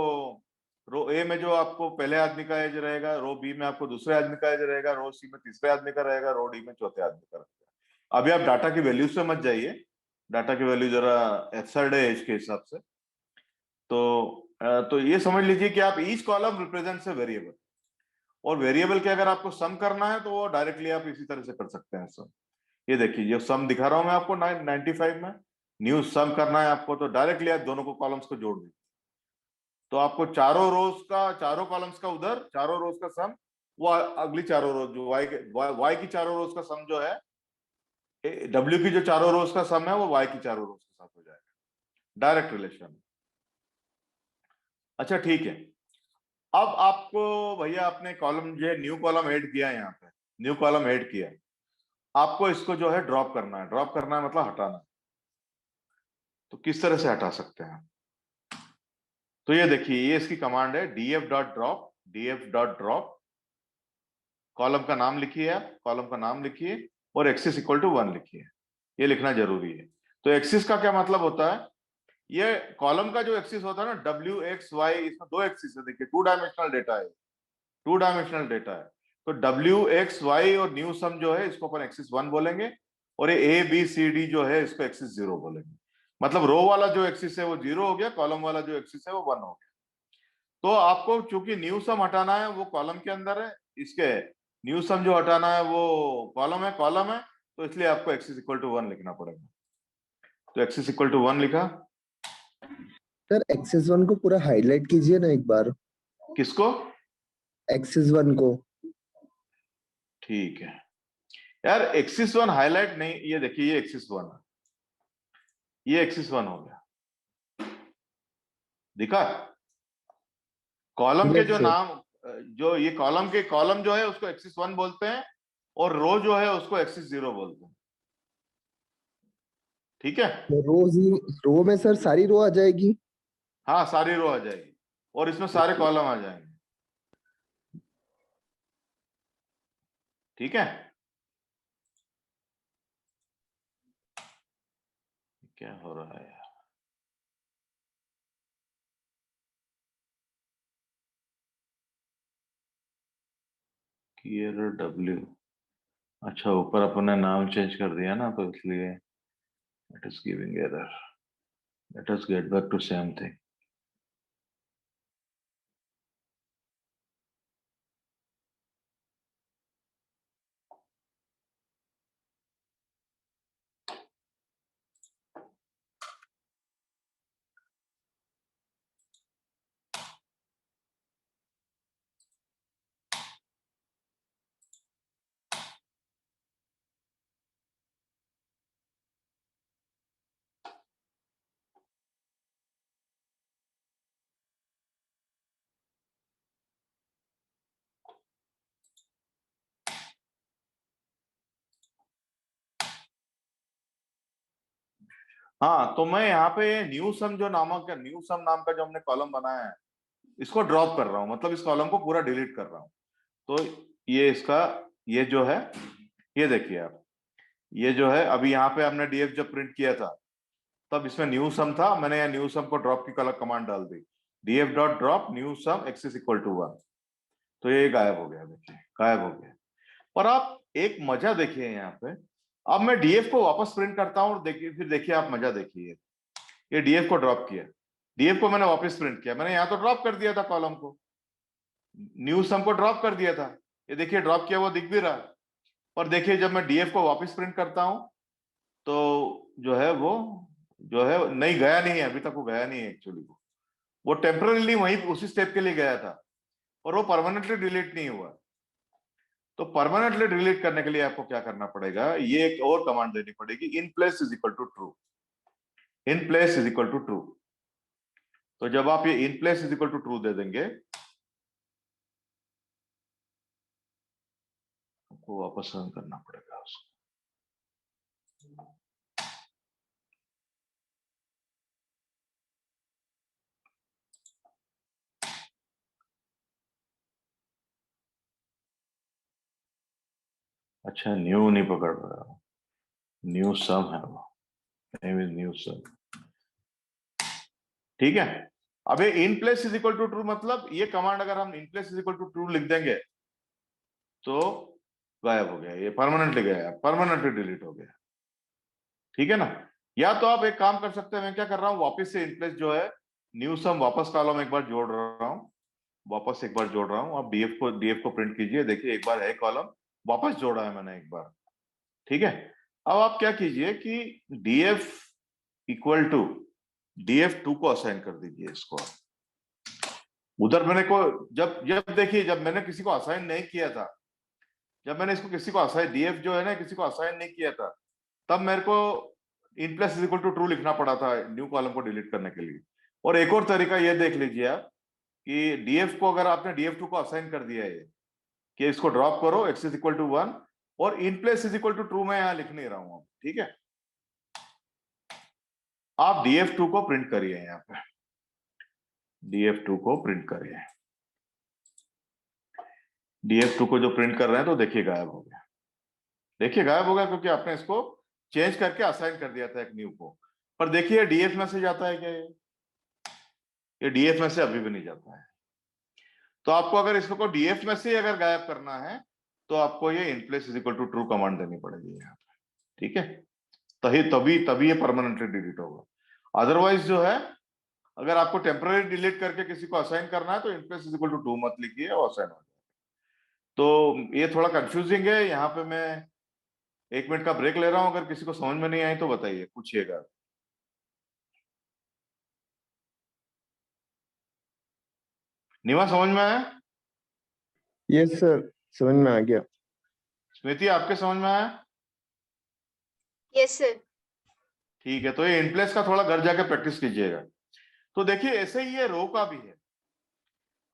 रो ए में जो आपको पहले आदमी का एज रहेगा, रो बी में आपको दूसरे आदमी का एज रहेगा, रो सी में तीसरे आदमी का रहेगा, रो डी में चौथे आदमी का रहेगा। अभी आप डाटा की वैल्यूज से मत जाइए, डाटा की वैल्यू जरा एब्सर्ड है एज के हिसाब से। तो ये समझ लीजिए कि आप each column represents a variable, और वेरिएबल के अगर आपको सम करना है तो वो डायरेक्टली आप इसी तरह से कर सकते हैं सम। ये देखिए जो सम दिखा रहा हूं मैं आपको 95 में, न्यू सम करना है आपको तो डायरेक्टली आप दोनों को कॉलम्स को जोड़ दीजिए, तो आपको चारों रोज का, चारों कॉलम्स का उधर, चारों रोज का सम, वो अगली चारों रोज जो वाई की चारों रोज का सम जो है, डब्ल्यू की जो चारों रोज का सम है वो वाई की चारों रोज के साथ हो जाएगा, डायरेक्ट रिलेशन। अच्छा ठीक है, अब आपको भैया आपने कॉलम जो है न्यू कॉलम ऐड किया है, यहाँ पे न्यू कॉलम ऐड किया है, आपको इसको जो है ड्रॉप करना है। ड्रॉप करना है मतलब हटाना है। तो किस तरह से हटा सकते हैं? तो ये देखिए, ये इसकी कमांड है df dot drop, df dot drop, column का नाम लिखिए, आप कॉलम का नाम लिखिए और एक्सिस इक्वल टू 1 लिखिए। ये लिखना जरूरी है। तो एक्सिस का क्या मतलब होता है? ये कॉलम का जो एक्सिस होता है ना, डब्ल्यू एक्स वाई, इसमें दो एक्सिस है, देखिए 2 डायमेंशनल डेटा है, 2 डायमेंशनल डेटा है। तो डब्ल्यू एक्स वाई और न्यू सम जो है इसको अपन एक्सिस 1 बोलेंगे, और ये ए बी सी डी जो है इसको एक्सिस 0 बोलेंगे। मतलब रो वाला जो एक्सिस है वो 0 हो गया, कॉलम वाला जो एक्सिस है वो 1 हो गया। तो आपको चूंकि न्यू सम हटाना है वो कॉलम के अंदर है, इसके न्यू सम जो हटाना है वो कॉलम है, तो इसलिए आपको एक्सिस इक्वल टू 1 लिखना पड़ेगा। तो एक्सिस इक्वल टू 1 लिखा। सर एक्सिस 1 को पूरा हाईलाइट कीजिए ना एक बार। किसको? एक्सिस 1 को। ठीक है यार, एक्सिस 1 हाईलाइट नहीं, ये देखिए ये एक्सिस 1 है, ये एक्सिस 1 हो गया, दिखा? कॉलम के यस जो सर। नाम, जो ये कॉलम के, कॉलम जो है उसको एक्सिस 1 बोलते हैं, और रो जो है उसको एक्सिस 0 बोलते हैं। ठीक है? रो में सर सारी रो आ जाएगी। हाँ सारी रो आ जाएगी, और इसमें सारे कॉलम आ जाएंगे। ठीक है? क्या हो रहा है यार? क्लियर डब्ल्यू, अच्छा ऊपर अपने नाम चेंज कर दिया ना, तो इसलिए it is giving error. Let us get back to same thing. हाँ तो मैं यहाँ पे न्यू सम जो नामक, न्यू सम नाम का जो हमने कॉलम बनाया है, इसको ड्रॉप कर रहा हूँ, मतलब इस कॉलम को पूरा डिलीट कर रहा हूँ। तो ये इसका, ये जो है, ये देखिए आप, ये जो है अभी यहाँ पे हमने डीएफ जब प्रिंट किया था तब इसमें न्यू सम था, मैंने यहाँ न्यू सम को ड्रॉप की कमांड डाल दी, DF dot drop new sum axis equal to 1। तो ये गायब हो गया, देखिए गायब हो गया। और आप एक मजा देखिए यहाँ पे, अब मैं डीएफ को वापस प्रिंट करता हूँ, देखिए फिर देखिए आप मजा देखिए। ये डीएफ को ड्रॉप किया, डीएफ को मैंने वापस प्रिंट किया, मैंने यहाँ तो ड्रॉप कर दिया था कॉलम को, न्यू सम को ड्रॉप कर दिया था, ये देखिए ड्रॉप किया वो दिख भी रहा है। और देखिए जब मैं डीएफ को वापस प्रिंट करता हूं तो जो है वो, जो है नहीं, गया नहीं है, अभी तक वो गया नहीं है एक्चुअली, वो टेम्पररीली वहीं उसी स्टेप के लिए गया था, और वो परमानेंटली डिलीट नहीं हुआ। तो परमानेंटली डिलीट करने के लिए आपको क्या करना पड़ेगा, ये एक और कमांड देनी पड़ेगी, in place is equal to true, in place is equal to true. तो जब आप ये in place is equal to true दे देंगे, आपको वापस रन करना पड़ेगा उसको। अच्छा, न्यू नहीं पकड़ रहा, न्यू सम है वो, नेम इज न्यू सम। ठीक है, अब ये in place is equal to true, मतलब ये कमांड अगर हम in place is equal to true लिख देंगे तो गायब हो गया, ये परमानेंटली गया, परमानेंटली डिलीट हो गया। ठीक है ना। या तो आप एक काम कर सकते हैं, मैं क्या कर रहा हूं, वापस से इन प्लेस जो है न्यू सम वापस कॉलम एक बार जोड़ रहा हूं, वापस एक बार जोड़ रहा हूं। आप डीएफ को प्रिंट कीजिए, देखिए एक बार है कॉलम, वापस जोड़ा है मैंने एक बार। ठीक है, अब आप क्या कीजिए कि डीएफ इक्वल टू df2 को असाइन कर दीजिए इसको। उधर मैंने को जब जब देखिए, जब मैंने किसी को असाइन नहीं किया था, जब मैंने इसको किसी को असाइन, डीएफ जो है ना किसी को असाइन नहीं किया था, तब मेरे को inplace is equal to true लिखना पड़ा था न्यू कॉलम को डिलीट करने के लिए। और एक और तरीका ये देख लीजिए आप कि डीएफ को अगर आपने df2 को असाइन कर दिया है कि इसको ड्रॉप करो x इज इक्वल टू 1 और in place is equal to true मैं यहां लिख नहीं रहा हूं। ठीक है, आप df2 को प्रिंट करिए, यहाँ पे df2 को प्रिंट करिए। df2 को जो प्रिंट कर रहे हैं तो देखिए गायब हो गया, देखिए गायब हो गया, क्योंकि आपने इसको चेंज करके असाइन कर दिया था एक न्यू को। पर देखिए डीएफ मैसेज आता है क्या, ये डीएफ मैसेज अभी भी नहीं जाता है। तो आपको अगर इसको डीएफ मैसेज अगर गायब करना है तो आपको ये in place is equal to true command देनी पड़ेगी यहाँ पे। ठीक है, तभी तभी तभी ये परमानेंटली डिलीट होगा। अदरवाइज जो है, अगर आपको टेम्पररी डिलीट करके किसी को असाइन करना है तो in place is equal to true मत लिखिए और असाइन हो जाए। तो ये थोड़ा कंफ्यूजिंग है, यहाँ पे मैं 1 मिनट का ब्रेक ले रहा हूं, अगर किसी को समझ में नहीं आई तो बताइए, पूछिएगा। निवा समझ में आया? यस सर, समझ में आ गया। स्मृति आपके समझ में आया? Yes sir. ठीक है, तो ये इनप्लेस का थोड़ा घर जाके प्रैक्टिस कीजिएगा। तो देखिए ऐसे ही ये रो का भी है।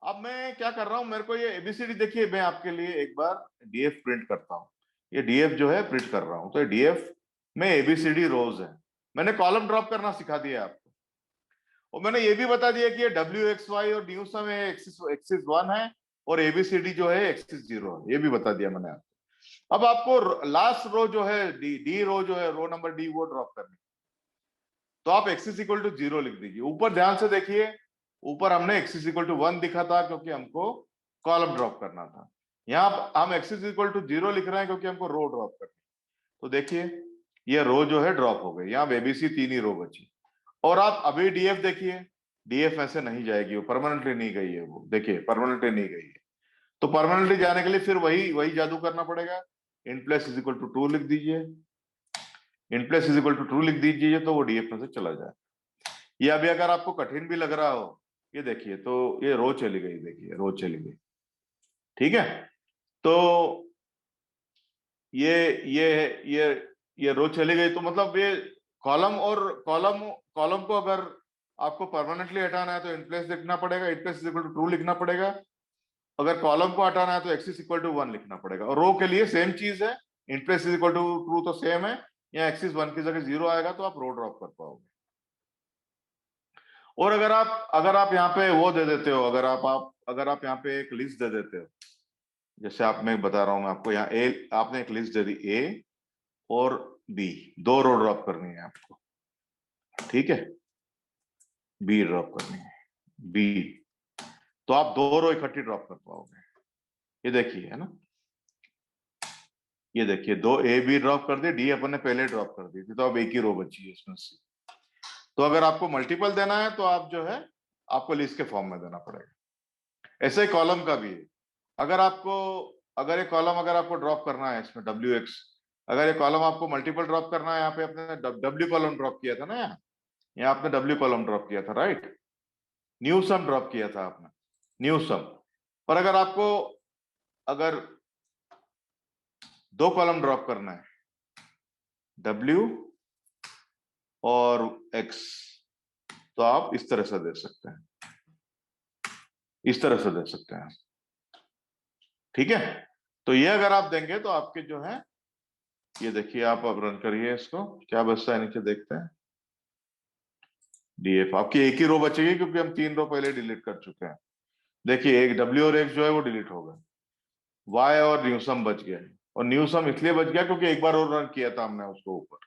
अब मैं क्या कर रहा हूं, मेरे को ये एबीसीडी देखिए, मैं आपके लिए एक बार डीएफ प्रिंट करता हूं। ये डीएफ जो है प्रिंट कर रहा हूं, तो ये डीएफ में एबीसीडी रोज है। मैंने कॉलम ड्रॉप करना सिखा दिया आपको, और मैंने ये भी बता दिया कि ये डब्ल्यू एक्स वाई और न्यू सम एक्सिस 1 है और एबीसीडी जो है एक्सिस 0 है, ये भी बता दिया मैंने आपको। अब आपको लास्ट रो जो है डी रो जो है, रो नंबर डी, वो ड्रॉप करनी। तो आप एक्सिस इक्वल टू 0 लिख दीजिए। ऊपर ध्यान से देखिए, ऊपर हमने एक्सिस इक्वल टू 1 दिखा था क्योंकि हमको कॉलम ड्रॉप करना था। यहाँ हम एक्सिस इक्वल टू 0 लिख रहे हैं क्योंकि हमको रो ड्रॉप करनी। तो देखिए ये रो जो है ड्रॉप हो गई, यहाँ एबीसी 3 ही रो बची। और आप अभी डीएफ देखिए, डीएफ ऐसे नहीं जाएगी, वो परमानेंटली नहीं गई है, वो देखिए परमानेंटली नहीं गई है। तो परमानेंटली जाने के लिए फिर वही जादू करना पड़ेगा। In place is equal to true लिख दीजिए, in place is equal to true लिख दीजिए, तो वो डीएफ में से चला जाए। ये अभी अगर आपको कठिन भी लग रहा हो, ये देखिए, तो ये रो चली गई, देखिए रो चली गई। ठीक है, तो ये ये ये ये रो चली गई, तो मतलब ये कॉलम और कॉलम को अगर आपको परमानेंटली हटाना है तो इन प्लेस लिखना पड़ेगा, in place equal to true लिखना पड़ेगा। अगर कॉलम को हटाना है तो एक्सिस इक्वल टू 1 लिखना पड़ेगा। और रो के लिए सेम चीज है, in place equal to true तो सेम है, या एक्सिस 1 की जगह 0 आएगा तो आप रो ड्रॉप कर पाओगे। और अगर आप यहाँ पे वो दे देते हो, अगर आप यहाँ पे एक लिस्ट दे देते हो, जैसे आप, मैं बता रहा हूं मैं आपको, यहाँ ए आपने एक लिस्ट दे दी, ए और बी, 2 रो ड्रॉप करनी है आपको। ठीक है, बी ड्रॉप करनी है, बी, तो आप 2 रो इकट्ठी ड्रॉप कर पाओगे। ये देखिए, है ना, ये देखिए 2 ए बी ड्रॉप कर दिए, डी अपन ने पहले ड्रॉप कर दी थी, तो अब एक ही रो बची है इसमें से। तो अगर आपको मल्टीपल देना है तो आप जो है आपको लिस्ट के फॉर्म में देना पड़ेगा। ऐसे ही कॉलम का भी है। अगर ये कॉलम अगर आपको ड्रॉप करना है इसमें डब्ल्यू एक्स, अगर ये कॉलम आपको मल्टीपल ड्रॉप करना है, यहाँ पे आपने डब्ल्यू कॉलम ड्रॉप किया था ना, यहाँ आपने डब्ल्यू कॉलम ड्रॉप किया था, राइट, न्यू सम ड्रॉप किया था आपने, न्यू सम। पर अगर आपको अगर 2 कॉलम ड्रॉप करना है, डब्ल्यू और एक्स, तो आप इस तरह से दे सकते हैं, इस तरह से दे सकते हैं। ठीक है, तो ये अगर आप देंगे तो आपके जो है, ये देखिए आप अब रन करिए इसको, क्या बचता है नीचे देखते हैं। डीएफ आपकी एक ही रो बचेगी क्योंकि हम 3 रो पहले डिलीट कर चुके हैं। देखिए एक डब्ल्यू और एक्स जो है वो डिलीट हो गए, वाई और न्यूसम बच गया, और न्यूसम इसलिए बच गया क्योंकि एक बार और रन किया था हमने उसको ऊपर।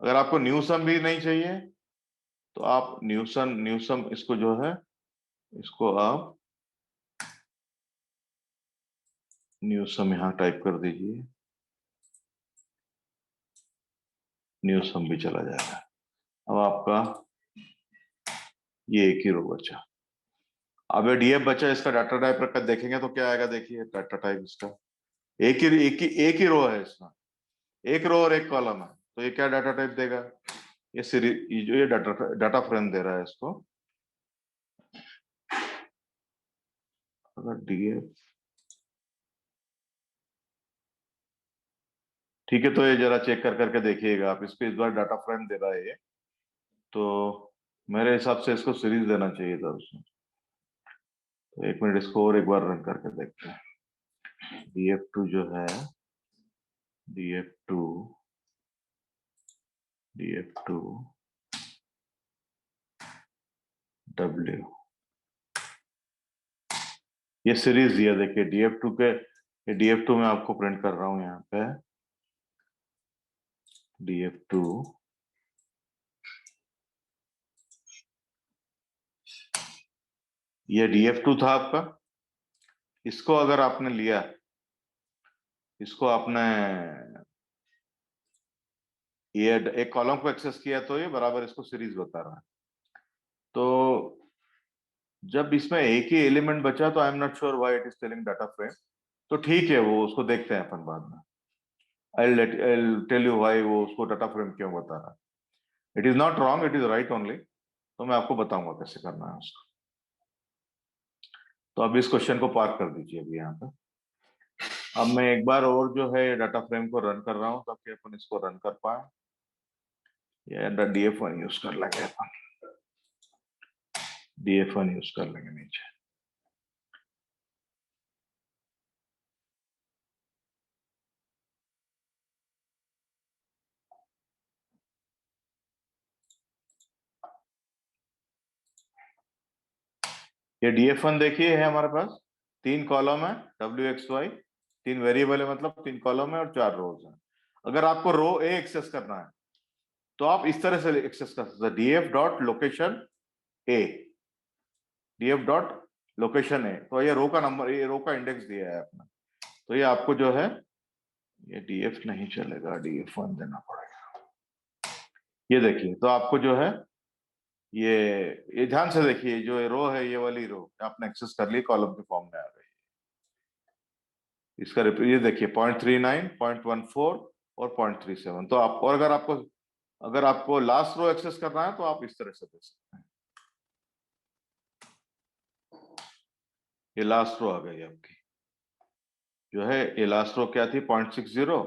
अगर आपको न्यूसम भी नहीं चाहिए तो आप न्यूसम इसको जो है, इसको आप न्यूसम यहां टाइप कर दीजिए, न्यूसम भी चला जाएगा। अब आपका ये एक ही रो बचा। अब ये डीएफ बचा, इसका डाटा टाइप रखकर देखेंगे तो क्या आएगा, देखिए डाटा टाइप इसका एक ही रो है इसमें, एक रो और एक कॉलम है, तो ये क्या डाटा टाइप देगा, ये सीरीज, जो ये डाटा फ्रेम दे रहा है इसको। अगर डीएफ ठीक है, तो ये जरा चेक कर करके देखिएगा आप, इसको इस बार डाटा फ्रेम दे रहा है ये, तो मेरे हिसाब से इसको सीरीज देना चाहिए था उसमें। तो 1 मिनट इसको और एक बार रन करके देखते हैं। df2 जो है, df2 w, ये सीरीज दिया, देखिए df2 के, ये df2 में आपको प्रिंट कर रहा हूं यहाँ पे, df2 ये df2 था आपका। इसको अगर आपने लिया, इसको आपने ये एक कॉलम को एक्सेस किया तो ये बराबर इसको सीरीज बता रहा है। तो जब इसमें एक ही एलिमेंट बचा तो I am not sure why it is telling data frame, तो ठीक है वो उसको देखते हैं अपन बाद में। I'll tell you why वो उसको डाटा फ्रेम क्यों बता रहा है। It is not wrong, it is right only, तो मैं आपको बताऊंगा कैसे करना है उसको। तो अब इस क्वेश्चन को पार्क कर दीजिए अभी यहाँ पे। अब मैं एक बार और जो है डाटा फ्रेम को रन कर रहा हूँ ताकि अपन इसको रन कर पाए। ये df1 यूज कर लेंगे अपन, df1 यूज कर लेंगे नीचे। ये df1 देखिए है हमारे पास, 3 कॉलम है, wxy 3 वेरिएबल है, मतलब 3 कॉलम है और 4 रोज है। अगर आपको रो ए एक्सेस करना है तो आप इस तरह से एक्सेस कर सकते हैं, df डॉट लोकेशन ए, df डॉट लोकेशन ए, तो ये रो का नंबर, ये रो का इंडेक्स दिया है आपने, तो ये आपको जो है, ये df नहीं चलेगा, df1 देना पड़ेगा। ये देखिए, तो आपको जो है ये ध्यान से देखिए, जो रो है ये वाली रो आपने एक्सेस कर ली, कॉलम के फॉर्म में आ गई। इसका ये देखिए 0.39, 0.14 और 0.37। तो आप, और अगर आपको लास्ट रो एक्सेस करना है तो आप इस तरह से दे सकते हैं। ये लास्ट रो आ गई आपकी, जो है ये लास्ट रो क्या थी, 0.60,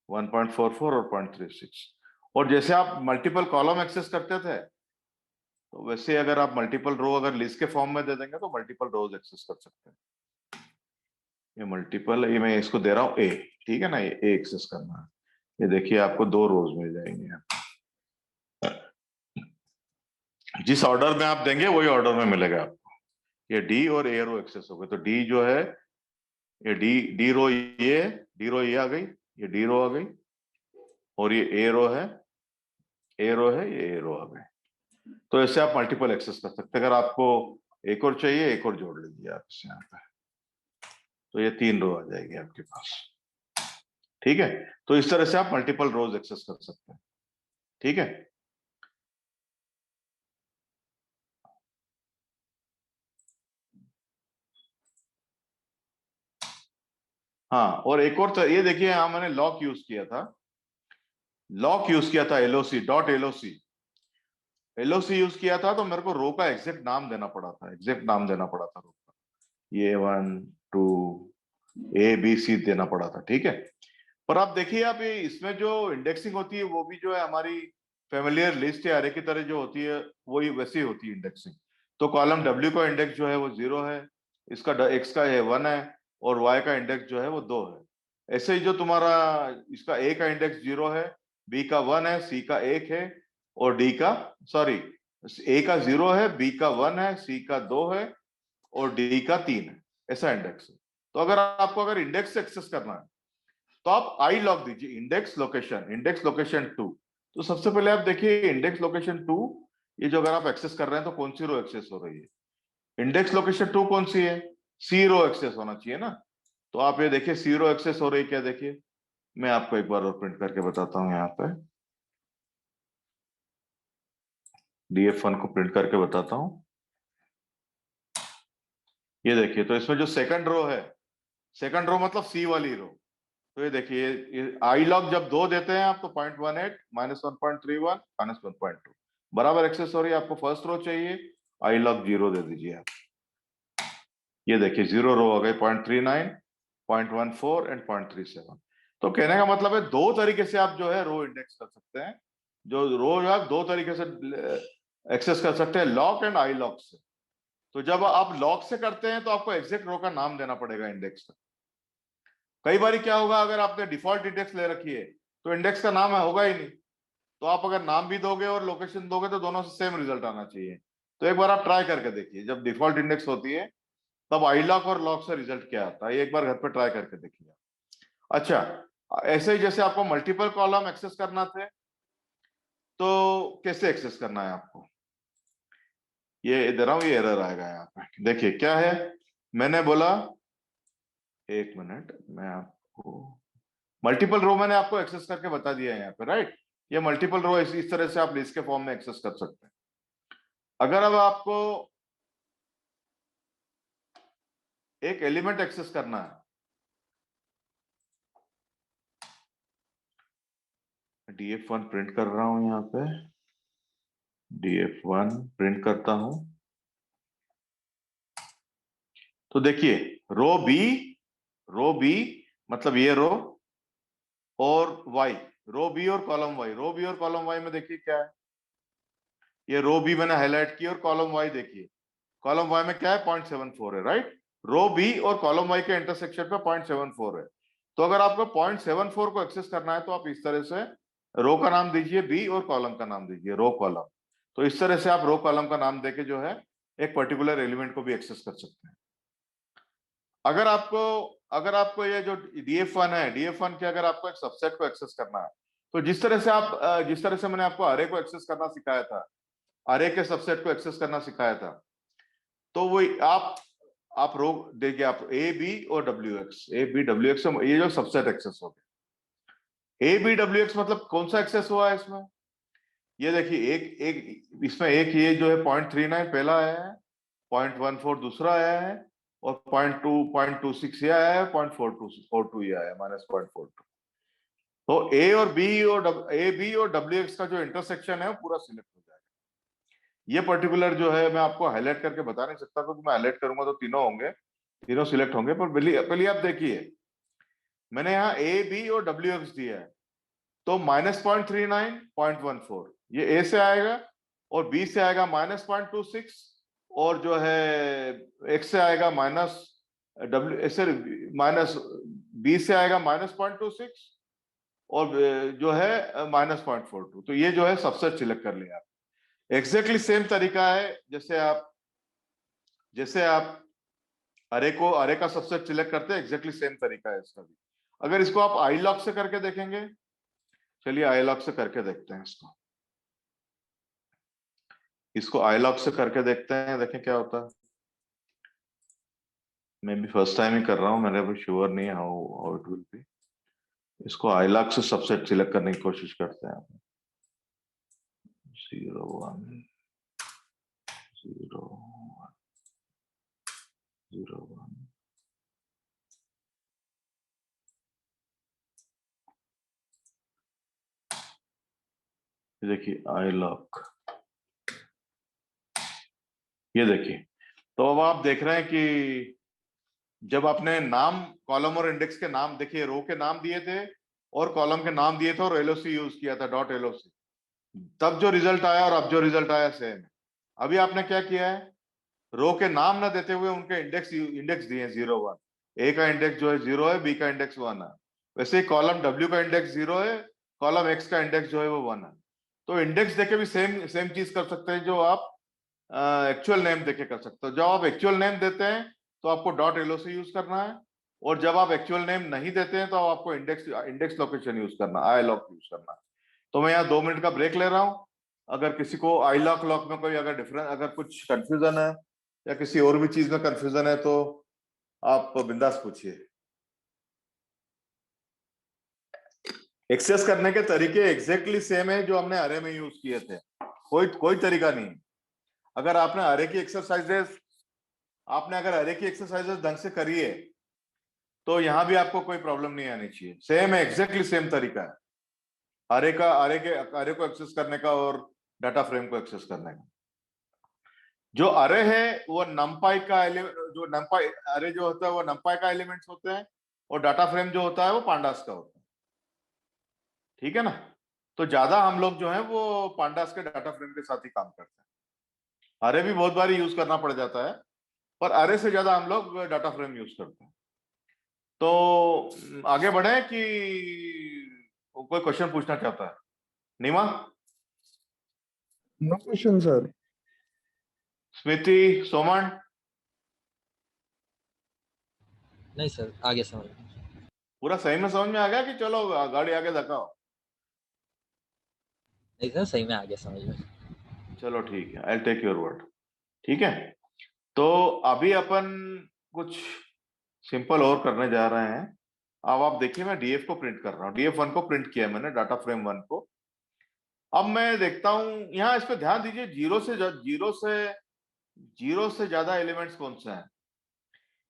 1.44 और 0.36। और जैसे आप मल्टीपल कॉलम एक्सेस करते थे, तो वैसे अगर आप मल्टीपल रो अगर लिस्ट के फॉर्म में दे देंगे तो मल्टीपल रोज एक्सेस कर सकते हैं। ये मल्टीपल, ये मैं इसको दे रहा हूँ ए, ठीक है ना, ये ए एक्सेस करना है। ये देखिए आपको 2 रोज मिल जाएंगे, जिस ऑर्डर में आप देंगे वही ऑर्डर में मिलेगा आपको। ये डी और ए रो एक्सेस हो गए, तो डी जो है, ये डी रो, ये डी रो ये आ गई, ये डी रो आ गई, और ये ए रो है, ए रो है, ये ए रो आ गए। तो ऐसे आप मल्टीपल एक्सेस कर सकते हैं। अगर आपको एक और चाहिए, एक और जोड़ लीजिए आप इस यहाँ पे, तो ये 3 रो आ जाएगी आपके पास, ठीक है। तो इस तरह से आप मल्टीपल रोज एक्सेस कर सकते हैं, ठीक है। हाँ, और एक और, तो ये देखिए यहाँ मैंने लॉक यूज किया था, एलओसी डॉट एलओसी यूज किया था, तो मेरे को रो का एग्जैक्ट नाम देना पड़ा था, रो का, ये 1 2 ABC देना पड़ा था, ठीक है। पर आप देखिए, आप ये इसमें जो इंडेक्सिंग होती है वो भी जो है हमारी फेमिलियर लिस्ट या अरे की तरह जो होती है वही वैसी होती है इंडेक्सिंग। तो कॉलम W का इंडेक्स जो है वो 0 है, इसका X का है 1 है, और y का इंडेक्स जो है वो 2 है। ऐसे ही जो तुम्हारा इसका a का इंडेक्स 0 है, b का 1 है, c का 1 है और d का a का 0 है, b का 1 है, c का 2 है और d का 3 है। ऐसा इंडेक्स है। तो अगर इंडेक्स एक्सेस करना है तो आप आई लॉग दीजिए, इंडेक्स लोकेशन 2। तो सबसे पहले आप देखिए इंडेक्स लोकेशन 2, ये जो अगर आप एक्सेस कर रहे हैं तो कौन सी रो एक्सेस हो रही है? इंडेक्स लोकेशन 2 कौन सी है? सी रो एक्सेस होना चाहिए ना। तो आप ये देखिए सी रो एक्सेस हो रही है क्या? देखिए मैं आपको एक बार और प्रिंट करके बताता हूं। यहाँ पे df1 को प्रिंट करके बताता हूं। ये देखिए, तो इसमें जो सेकंड रो है, सेकंड रो मतलब सी वाली रो, तो ये देखिए ये आई लॉग जब 2 देते हैं आप तो 0.18 -1.31 -1.2 बराबर एक्सेस हो रही है। आपको फर्स्ट रो चाहिए, आई लॉग 0 दे दीजिए आप। ये देखिए 0 रो हो गई 0.39, 0.14 एंड 0.37। तो कहने का मतलब है दो तरीके से आप जो है रो इंडेक्स कर सकते हैं। जो रो आप दो तरीके से एक्सेस कर सकते हैं, लॉक एंड आई लॉक से। तो जब आप लॉक से करते हैं तो आपको एग्जैक्ट रो का नाम देना पड़ेगा इंडेक्स का। कई बार क्या होगा, अगर आपने डिफॉल्ट इंडेक्स ले रखी है तो इंडेक्स का नाम होगा ही नहीं। तो आप अगर नाम भी दोगे और लोकेशन दोगे तो दोनों से सेम रिजल्ट आना चाहिए। तो एक बार आप ट्राई करके देखिए, जब डिफॉल्ट इंडेक्स होती है तब आई लॉक और लॉक से रिजल्ट क्या आता है, एक बार घर पे ट्राई करके देखिए। अच्छा, ऐसे ही जैसे आपको मल्टीपल कॉलम एक्सेस करना थे तो कैसे एक्सेस करना है आपको, ये दे रहा हूं, ये एरर आएगा यहाँ पे। देखिए क्या है, मैंने बोला, एक मिनट, मैं आपको मल्टीपल रो मैंने आपको एक्सेस करके बता दिया है यहाँ पे, राइट। ये मल्टीपल रो इस तरह से आप लिस्ट के फॉर्म में एक्सेस कर सकते हैं। अगर अब आपको एक एलिमेंट एक्सेस करना है, df1 प्रिंट कर रहा हूं यहाँ पे, df1 प्रिंट करता हूं। तो देखिए रो बी मतलब ये रो और y, रो बी और कॉलम वाई में देखिए क्या है, ये रो बी मैंने हाईलाइट की और कॉलम वाई देखिए, कॉलम वाई में क्या है 0.74 है, राइट। रो बी और कॉलम वाई के इंटरसेक्शन पे 0.74 है। तो अगर आपको 0.74 को एक्सेस करना है तो आप इस तरह से रो का नाम दीजिए बी और कॉलम का नाम दीजिए रो कॉलम। तो इस तरह से आप रो कॉलम का नाम देके जो है एक पर्टिकुलर एलिमेंट को भी एक्सेस कर सकते हैं। अगर आपको ये जो df1 है, df1 के अगर आपको एक सबसेट को एक्सेस करना है तो जिस तरह से मैंने आपको अरे को एक्सेस करना सिखाया था, अरे के सबसेट को एक्सेस करना सिखाया था, तो वो आप रो देखिए, आप ए बी और डब्ल्यू एक्स, ये जो सबसेट एक्सेस हो गया। ए बी डब्ल्यू एक्स मतलब कौन सा एक्सेस हुआ है इसमें, ये देखिए एक एक इसमें एक ये जो है 0.39 पहला आया है, 0.14 दूसरा आया है और 0.26 ये आया है, 0.42 ये आया है, -0.42। तो ए बी और डब्ल्यू एक्स का जो इंटरसेक्शन है वो पूरा सिलेक्ट हो जाएगा। ये पर्टिकुलर जो है मैं आपको हाईलाइट करके बता नहीं सकता, क्योंकि मैं हाईलाइट करूंगा तो तीनों होंगे, तीनों सिलेक्ट होंगे। पर पहले आप देखिए, मैंने यहाँ ए बी और डब्ल्यू एक्स दिया है, तो -0.39, 0.14 ये ए से आएगा और बी से आएगा -0.26 और जो है एक्स से आएगा बी से आएगा -0.26 और जो है -0.42। तो ये जो है सबसेट सिलेक्ट कर लिया आप। एग्जैक्टली सेम तरीका है जैसे आप अरे का सबसेट सिलेक्ट करते हैं, एग्जैक्टली सेम तरीका है इसका भी। अगर इसको आप आई लॉक से करके देखेंगे, चलिए आई लॉक से करके देखते हैं इसको आई लॉक से करके देखते हैं, देखें क्या होता है। मैं भी फर्स्ट टाइम ही कर रहा हूँ, मेरे भी श्योर नहीं है हाउ इट विल बी। इसको आई लॉक से सबसेट सिलेक्ट करने की कोशिश करते हैं। 0 1 0 0 1 देखिए आई लॉक, ये देखिए। तो अब आप देख रहे हैं कि जब आपने नाम कॉलम और इंडेक्स के नाम देखिए, रो के नाम दिए थे और कॉलम के नाम दिए थे और एलओसी यूज किया था .loc, तब जो रिजल्ट आया और अब जो रिजल्ट आया सेम है। अभी आपने क्या किया है, रो के नाम ना देते हुए उनके इंडेक्स दिए 0 1, ए का इंडेक्स जो है 0 है, बी का इंडेक्स 1 है। वैसे ही कॉलम डब्ल्यू का इंडेक्स 0 है, कॉलम एक्स का इंडेक्स जो है वो 1 है। तो इंडेक्स देके भी सेम सेम चीज कर सकते हैं जो आप एक्चुअल नेम देके कर सकते हो। जब आप एक्चुअल नेम देते हैं तो आपको डॉट एलओसी यूज करना है, और जब आप एक्चुअल नेम नहीं देते हैं तो आपको इंडेक्स इंडेक्स लोकेशन यूज करना, आई लॉक यूज करना है। तो मैं यहाँ 2 मिनट का ब्रेक ले रहा हूँ। अगर किसी को आई लॉक लॉक में कोई अगर डिफरेंस, अगर कुछ कंफ्यूजन है या किसी और भी चीज में कंफ्यूजन है तो आप बिंदास पूछिए। एक्सेस करने के तरीके एग्जैक्टली सेम है जो हमने अरे में यूज किए थे, कोई तरीका नहीं। अगर आपने अरे की एक्सरसाइजेस ढंग से करी है तो यहां भी आपको कोई प्रॉब्लम नहीं आनी चाहिए। सेम है, एग्जैक्टली सेम तरीका है अरे को एक्सेस करने का और डाटा फ्रेम को एक्सेस करने का। जो अरे है वो नमपाई का जो नमपाई अरे जो होता है वो नमपाई का एलिमेंट्स होते हैं, और डाटा फ्रेम जो होता है वो पांडास का होता है। ठीक है ना? तो ज्यादा हम लोग जो है वो पांडास के डाटा फ्रेम के साथ ही काम करते हैं। अरे भी बहुत बार यूज करना पड़ जाता है, पर अरे से ज्यादा हम लोग डाटा फ्रेम यूज करते हैं। तो आगे बढ़े कि कोई क्वेश्चन पूछना चाहता है? नीमा, नो क्वेश्चन सर। स्मृति, सोमन, नहीं सर, आगे समझ में। पूरा सही में समझ में आ गया कि चलो गाड़ी आगे धकाओ? नहीं सर, सही में आगे समझ में। चलो ठीक है, आई टेक योर वर्ड। ठीक है, तो अभी अपन कुछ सिंपल और करने जा रहे हैं। अब आप देखिए, मैं डीएफ को प्रिंट कर रहा हूँ, डीएफ 1 को प्रिंट किया मैंने, डाटा फ्रेम 1 को। अब मैं देखता हूं, यहाँ इस पे ध्यान दीजिए, जीरो से ज्यादा एलिमेंट्स कौन से हैं।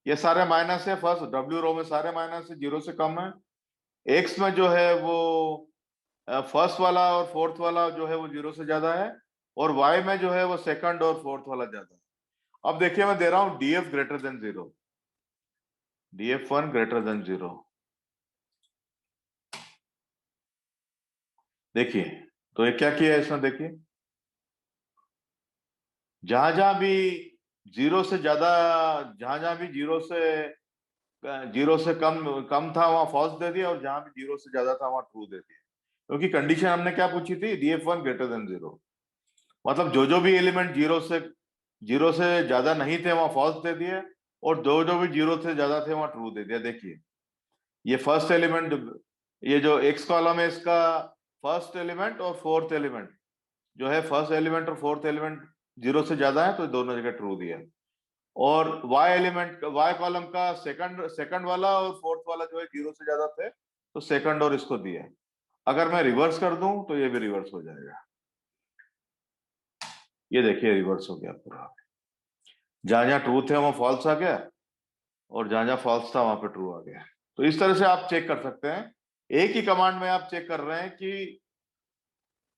ये सारे माइनस है, फर्स्ट डब्ल्यू रो में सारे माइनस है, जीरो से कम है। एक्स में जो है वो फर्स्ट वाला और फोर्थ वाला जो है वो जीरो से ज्यादा है, और वाई में जो है वो सेकंड और फोर्थ वाला ज्यादा है। अब देखिए, मैं दे रहा हूं DF greater than 0, DF 1 greater than 0। देखिए, तो ये क्या किया है इसमें, देखिए जहां जहां भी जीरो से ज्यादा, जहां जहां भी जीरो से कम कम था वहां फॉल्स दे दिया, और जहां भी जीरो से ज्यादा था वहां ट्रू दे दिया। क्योंकि कंडीशन हमने क्या पूछी थी, डीएफ 1 ग्रेटर देन 0। मतलब जो भी एलिमेंट जीरो से ज्यादा नहीं थे वहां फॉल्स दे दिए, और जो भी जीरो से ज्यादा थे वहां ट्रू दे दिया। देखिए, ये फर्स्ट एलिमेंट, ये जो एक्स कॉलम है इसका फर्स्ट एलिमेंट और फोर्थ एलिमेंट जो है, फर्स्ट एलिमेंट और फोर्थ एलिमेंट जीरो से ज्यादा है, तो दोनों जगह ट्रू दिया। और वाई कॉलम का सेकंड वाला और फोर्थ वाला जो है जीरो से ज्यादा थे, तो सेकंड और इसको दिया। अगर मैं रिवर्स कर दूं तो ये भी रिवर्स हो जाएगा। ये देखिए, रिवर्स हो गया पूरा। जहां जहां ट्रू थे वहां फॉल्स आ गया, और जहां जहां फॉल्स था वहां पे ट्रू आ गया। तो इस तरह से आप चेक कर सकते हैं, एक ही कमांड में आप चेक कर रहे हैं कि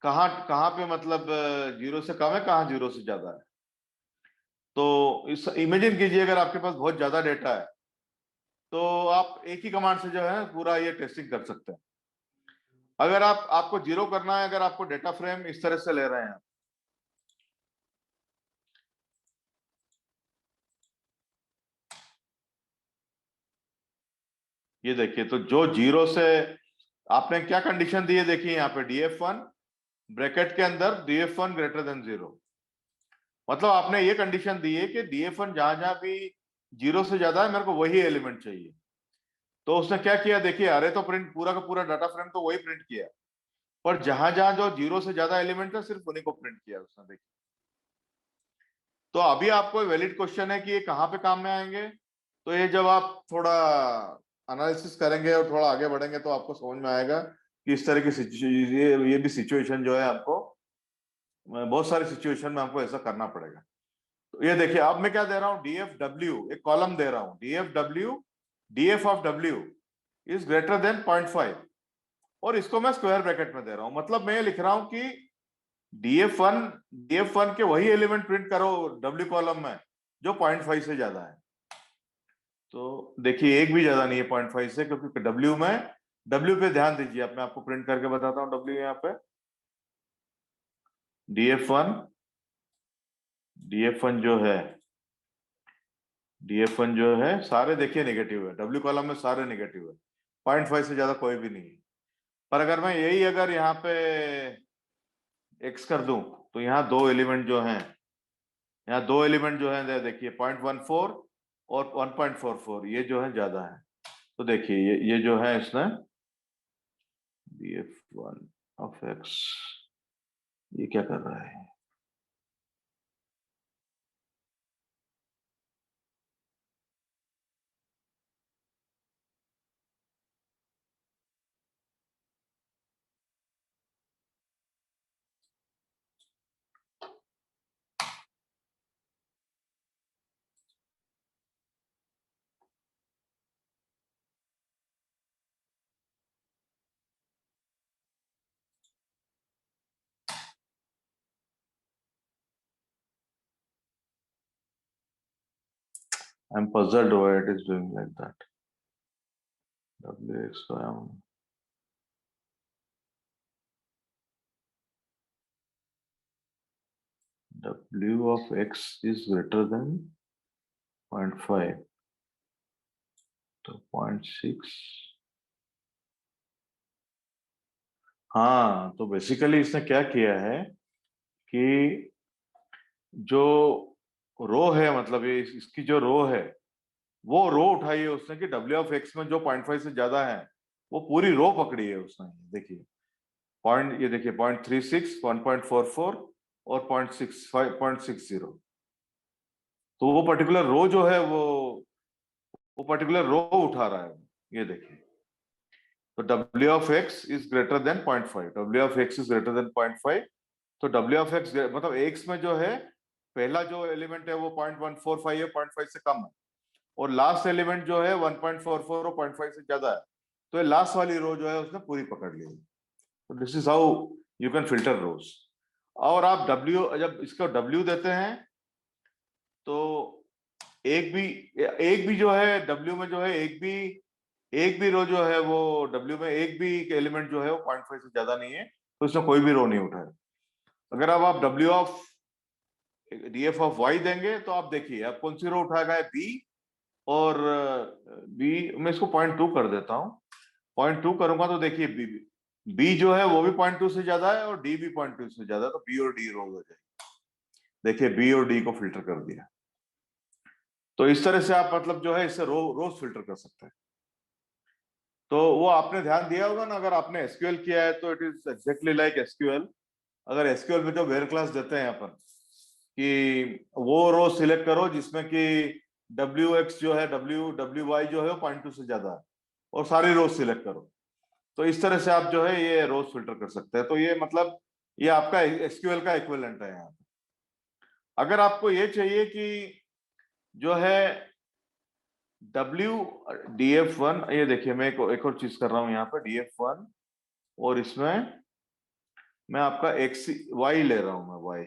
कहाँ कहाँ पे मतलब जीरो से कम है, कहाँ जीरो से ज्यादा है। तो इस इमेजिन कीजिए, अगर आपके पास बहुत ज्यादा डेटा है तो आप एक ही कमांड से जो है पूरा ये टेस्टिंग कर सकते हैं। अगर आपको जीरो करना है, अगर आपको डेटा फ्रेम इस तरह से ले रहे हैं, ये देखिए, तो जो जीरो से आपने क्या कंडीशन दी है, देखिए यहाँ पे df1 ब्रैकेट के अंदर df1 ग्रेटर देन 0। मतलब आपने ये कंडीशन दी है कि df1 जहां जहां भी जीरो से ज्यादा है, मेरे को वही एलिमेंट चाहिए। तो उसने क्या किया, देखिए अरे तो प्रिंट पूरा का पूरा डाटा फ्रेम तो वही प्रिंट किया, पर जहां जहां जो जीरो से ज्यादा एलिमेंट था सिर्फ उन्हीं को प्रिंट किया उसने। देखिए, तो अभी आपको वैलिड क्वेश्चन है कि ये कहाँ पे काम में आएंगे। तो ये जब आप थोड़ा एनालिसिस करेंगे और थोड़ा आगे बढ़ेंगे तो आपको समझ में आएगा कि इस तरह की ये भी सिचुएशन जो है, आपको बहुत सारी सिचुएशन में आपको ऐसा करना पड़ेगा। तो ये देखिए, अब मैं क्या दे रहा हूँ, DFW एक कॉलम दे रहा हूँ, DF of W is greater then 0.5, और इसको मैं स्क्वायर ब्रैकेट में दे रहा हूँ। मतलब मैं ये लिख रहा हूं कि DF1 के वही एलिमेंट प्रिंट करो W कॉलम में जो 0.5 से ज्यादा है। तो देखिए, एक भी ज्यादा नहीं है 0.5 से, क्योंकि W पे ध्यान दीजिए। अब मैं आपको प्रिंट करके बताता हूँ W यहाँ पे। DF1 जो है DF1 जो है सारे देखिए नेगेटिव है, W कॉलम में सारे नेगेटिव है, 0.5 से ज्यादा कोई भी नहीं है। पर अगर मैं यही अगर यहाँ पे X कर दूं तो यहाँ दो एलिमेंट जो हैं, यहाँ दो एलिमेंट जो है देखिए 0.14 और 1.44, ये जो है ज्यादा है। तो देखिए ये जो है इसने DF1 of X ये क्या कर रहा है, I'm puzzled why it is doing like that. WX W of X is greater than 0.5, तो 0.6। हाँ, तो बेसिकली इसने क्या किया है कि जो रो है, मतलब ये इसकी जो रो है वो रो उठाई है उसने कि W ऑफ X में जो 0.5 से ज्यादा है वो पूरी रो पकड़ी है उसने। देखिए पॉइंट, ये देखिए 0.36, 1.44 और 0.60। तो वो पर्टिकुलर रो जो है वो पर्टिकुलर रो उठा रहा है। ये देखिए, तो W of X is greater then 0.5, W of X is greater then 0.5। तो W ऑफ X मतलब X में जो है पहला जो एलिमेंट है वो 0.145 है, 0.5 से कम है, और लास्ट एलिमेंट जो है 1.44 और 0.5 से ज्यादा है। तो ये लास्ट वाली रो जो है उसने पूरी पकड़ ली। तो this is how you can filter rows. और आप W, जब इसको W देते हैं तो एक भी जो है W में जो है एक भी रो जो है वो W में एक भी एलिमेंट जो है वो 0.5 से ज्यादा नहीं है, तो इसमें कोई भी रो नहीं उठाए। अगर अब आप W of DF of Y देंगे तो आप देखिए आप कौन सी रो उठाएगा है, B, और B मैं इसको 0.2 कर देता हूँ। 0.2 करूंगा तो देखिए B जो है वो भी 0.2 से ज्यादा है और D भी 0.2 से ज्यादा है, तो B और D रो हो जाएगी। देखिए B और D को फिल्टर कर दिया। तो इस तरह से आप मतलब जो है इससे रोज फिल्टर कर सकते हैं। तो वो आपने ध्यान दिया होगा ना, अगर आपने एसक्यूएल किया है तो it is exactly like SQL. अगर एसक्यूएल में जो वेयर क्लास देते हैं अपन कि वो रो सिलेक्ट करो जिसमें कि WX जो है WY जो है वो 0.2 से ज्यादा है, और सारी रोज सिलेक्ट करो। तो इस तरह से आप जो है ये रोज फिल्टर कर सकते हैं। तो ये मतलब ये आपका एसक्यूएल का इक्विवेलेंट है यहाँ पे। अगर आपको ये चाहिए कि जो है DF1, ये देखिए मैं एक और चीज कर रहा हूं यहाँ पे DF1, और इसमें मैं आपका Y ले रहा हूं मैं Y।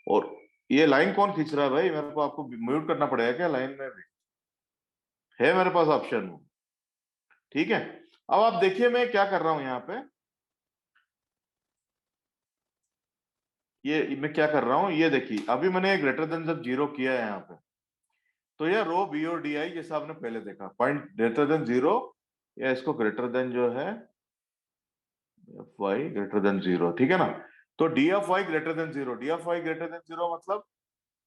और ये लाइन कौन खींच रहा है भाई, मेरे को आपको म्यूट करना पड़ेगा क्या? लाइन में भी है मेरे पास ऑप्शन, ठीक है। अब आप देखिए मैं क्या कर रहा हूं यहाँ पे, ये मैं क्या कर रहा हूं, ये देखिए अभी मैंने ग्रेटर देन जब 0 किया है यहाँ पे, तो ये रो B और DI जैसा आपने पहले देखा, पॉइंट ग्रेटर देन 0 या इसको ग्रेटर देन जो है y ग्रेटर देन 0, ठीक है ना। तो D of y greater than 0, D of y greater than 0 मतलब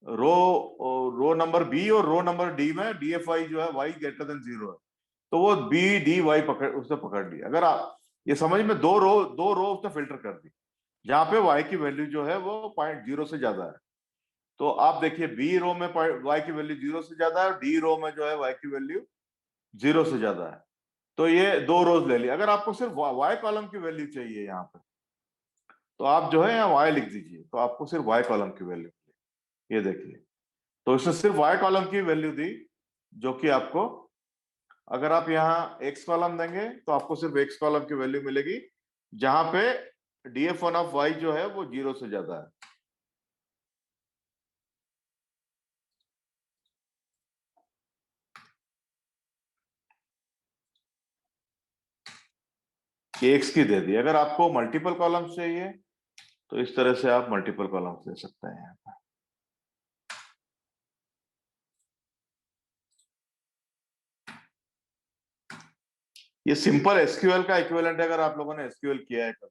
रो नंबर B और रो नंबर D में DFY जो है y ग्रेटर देन 0 है, तो वो BDY उसने पकड़ लिया। अगर आप ये समझ में, दो रो उसने फिल्टर कर दी जहां पे y की वैल्यू जो है वो 0.0 से ज्यादा है। तो आप देखिए B रो में y की वैल्यू 0 से ज्यादा है, D रो में जो है y की वैल्यू 0 से ज्यादा है। तो ये दो रोज ले ली। अगर आपको सिर्फ y कॉलम की वैल्यू चाहिए यहाँ पे, तो आप जो है यहाँ y लिख दीजिए, तो आपको सिर्फ y कॉलम की वैल्यू, ये देखिए। तो इसने सिर्फ y कॉलम की वैल्यू दी, जो कि आपको, अगर आप यहाँ x कॉलम देंगे तो आपको सिर्फ x कॉलम की वैल्यू मिलेगी, जहां पे DF1 ऑफ y जो है वो 0 से ज्यादा है। x की दे दी। अगर आपको मल्टीपल कॉलम्स चाहिए तो इस तरह से आप मल्टीपल कॉलम्स दे सकते हैं यहाँ पर। ये सिंपल एसक्यूएल का इक्विवेलेंट है, अगर आप लोगों ने एसक्यूएल किया है कभी।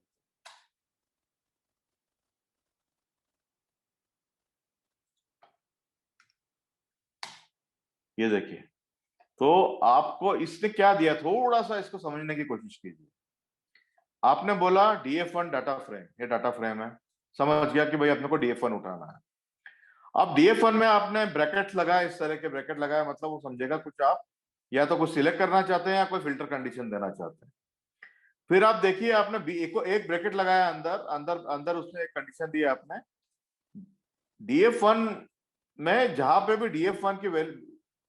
ये देखिए, तो आपको इसने क्या दिया, थोड़ा सा इसको समझने की कोशिश कीजिए। आपने बोला DF1 डाटा फ्रेम, ये डाटा फ्रेम है, समझ गया कि भाई अपने को DF1 उठाना है। अब DF1 में आपने ब्रैकेट लगाया, इस तरह के ब्रैकेट लगाया, मतलब वो समझेगा कुछ आप या तो कुछ सिलेक्ट करना चाहते हैं या कोई फिल्टर कंडीशन देना चाहते हैं। फिर आप देखिए, आपने एक ब्रैकेट लगाया, अंदर अंदर अंदर उसने एक कंडीशन दी आपने DF1 में, जहां पे भी DF1 की वैल्यू,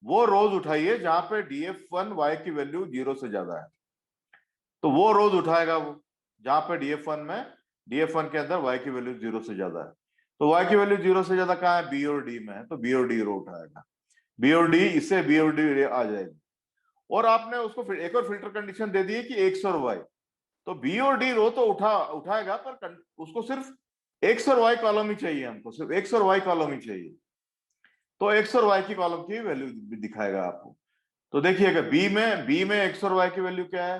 वो रोज उठाइए जहां पे DF1 y की वैल्यू 0 से ज्यादा है, तो वो रोज उठाएगा वो, जहां पे DF1 के अंदर y की वैल्यू 0 से ज्यादा है। तो y की वैल्यू 0 से ज्यादा कहाँ है, B और D में है, तो B और D रो उठाएगा, B और D, इससे B और D आ जाएगी। और आपने उसको फिर एक और फिल्टर कंडीशन दे दी है कि X और Y, तो B और D रो तो उठाएगा, पर उसको सिर्फ X और Y कॉलम ही चाहिए, हमको सिर्फ X और Y कॉलम ही चाहिए, तो X और Y की कॉलम की वैल्यू दिखाएगा आपको। तो देखिएगा बी में X और Y की वैल्यू क्या है,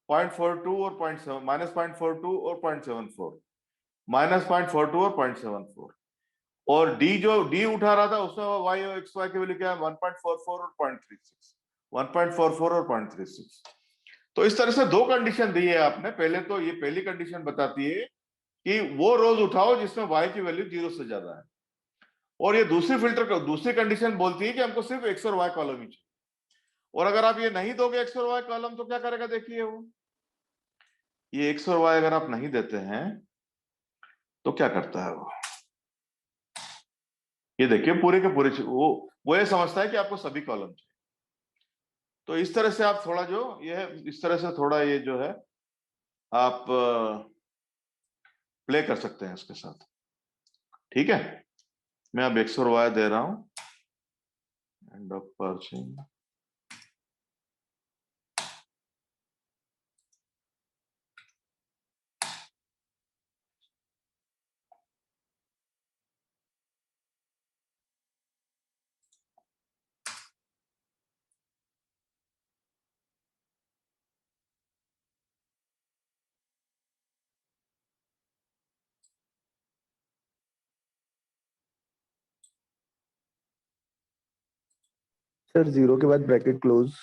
0.42 और 0.7, -0.42 और 0.74, -0.42 और 0.74। और डी, जो डी उठा रहा था उसमें y और xy की वैल्यू क्या है, 1.44 और 0.36, 1.44 और 0.36। तो इस तरह से दो कंडीशन दी है आपने। पहले तो ये पहली कंडीशन बताती है कि वो रोज उठाओ जिसमें y की वैल्यू 0 से ज्यादा है, और ये दूसरी कंडीशन बोलती है कि हमको सिर्फ x और y कॉलम ही चाहिए। और अगर आप ये नहीं दोगे x और y कॉलम, तो क्या करेगा, देखिए वो, ये x और y अगर आप नहीं देते हैं तो क्या करता है वो, ये देखिए पूरे के पूरे वो ये समझता है कि आपको सभी कॉलम चाहिए। तो इस तरह से आप थोड़ा जो ये है, इस तरह से थोड़ा ये जो है आप प्ले कर सकते हैं इसके साथ। ठीक है, मैं अब एक्स और वाई दे रहा हूं, एंड ऑफ पार्सिंग, सर 0 के बाद ब्रैकेट क्लोज।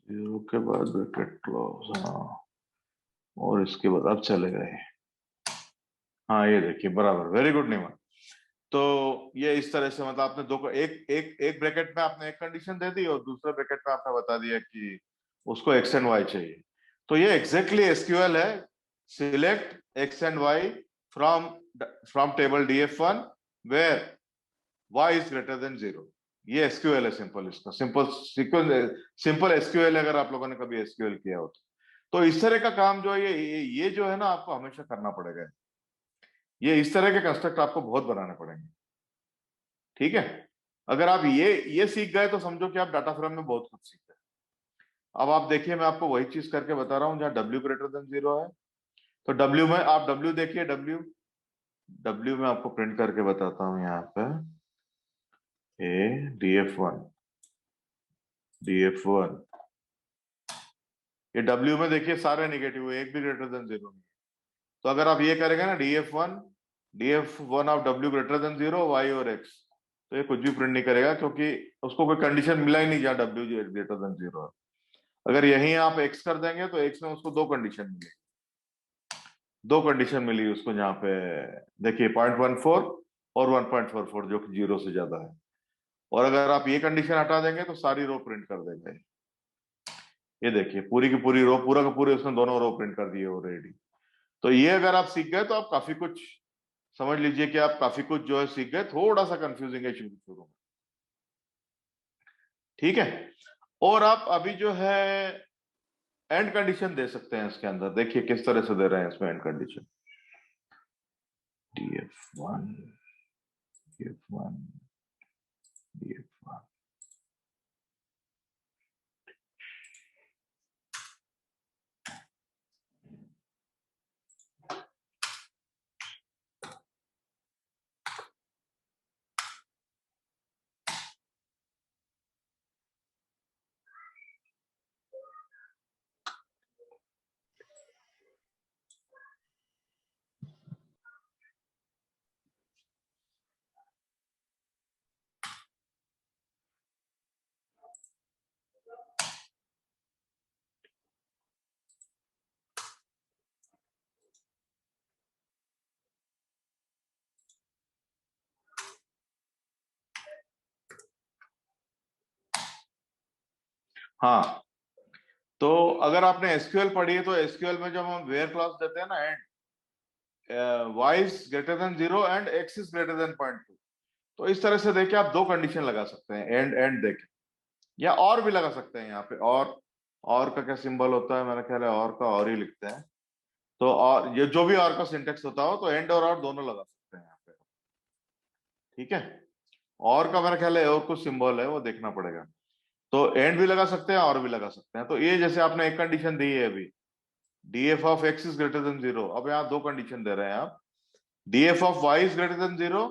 0 के बाद ब्रैकेट क्लोज, हाँ, और इसके बाद अब चले गए, हाँ ये देखिए बराबर, वेरी गुड नियम। तो ये इस तरह से, मतलब आपने दो, एक ब्रैकेट में आपने एक कंडीशन दे दी और दूसरे ब्रैकेट में आपने बता दिया कि उसको एक्स एंड वाई चाहिए। तो ये एग्जैक्टली एसक्यूएल है, select x and y from from table DF1 where y is greater than 0। ये एसक्यूएल है सिंपल, इसका सिंपल एसक्यूएल, अगर आप लोगों ने कभी एसक्यूएल किया हो तो इस तरह का काम जो है ये जो है ना, आपको हमेशा करना पड़ेगा। ये इस तरह के कंस्ट्रक्ट आपको बहुत बनाने पड़ेंगे। ठीक है, अगर आप ये सीख गए तो समझो कि आप डाटा फ्रेम में बहुत कुछ सीख गए। अब आप देखिए, मैं आपको वही चीज करके बता रहा हूं, जहां W ग्रेटर देन 0 है, तो W में आप W देखिए, W में आपको प्रिंट करके बताता हूं, यहाँ पे DF1, ये W में देखिए सारे नेगेटिव है, एक भी ग्रेटर देन 0 नहीं है। तो अगर आप ये करेंगे ना, DF1 of W greater than 0 y और x, तो ये कुछ भी प्रिंट नहीं करेगा, क्योंकि उसको कोई कंडीशन मिला ही नहीं जहां W ग्रेटर देन 0 है। अगर यहीं आप x कर देंगे तो x में उसको दो कंडीशन मिली, उसको, जहां पे देखिए 0.14 और 1.44 जो कि 0 से ज्यादा है। और अगर आप ये कंडीशन हटा देंगे तो सारी रो प्रिंट कर देंगे। ये देखिए पूरी की पूरी रो, पूरा का पूरे उसने दोनों रो प्रिंट कर दिए ऑलरेडी। तो ये अगर आप सीख गए तो आप काफी कुछ, समझ लीजिए कि आप काफी कुछ जो है सीख गए। थोड़ा सा कंफ्यूजिंग है शुरू में, ठीक है। और आप अभी जो है एंड कंडीशन दे सकते हैं इसके अंदर, देखिए किस तरह से दे रहे हैं इसमें and condition, DF1, DF1, DF1, हाँ, तो अगर आपने एसक्यूएल पढ़ी है तो एसक्यूएल में जब हम वेयर क्लॉज देते हैं ना, and y is greater than 0 and x is greater then 0.2, तो इस तरह से देके आप दो कंडीशन लगा सकते हैं, एंड देके, या और भी लगा सकते हैं यहाँ पे। और का क्या सिंबल होता है, मेरा ख्याल है और का और ही लिखते हैं। तो और ये जो भी और का सिंटेक्स होता हो तो एंड और दोनों लगा सकते हैं यहाँ पे। ठीक है, और का मेरा ख्याल है और कुछ सिंबल है वो देखना पड़ेगा। तो एंड भी लगा सकते हैं और भी लगा सकते हैं। तो ये जैसे आपने एक कंडीशन दी है अभी, df of x is greater than 0, अब यहाँ दो कंडीशन दे रहे हैं आप, df of y is greater than 0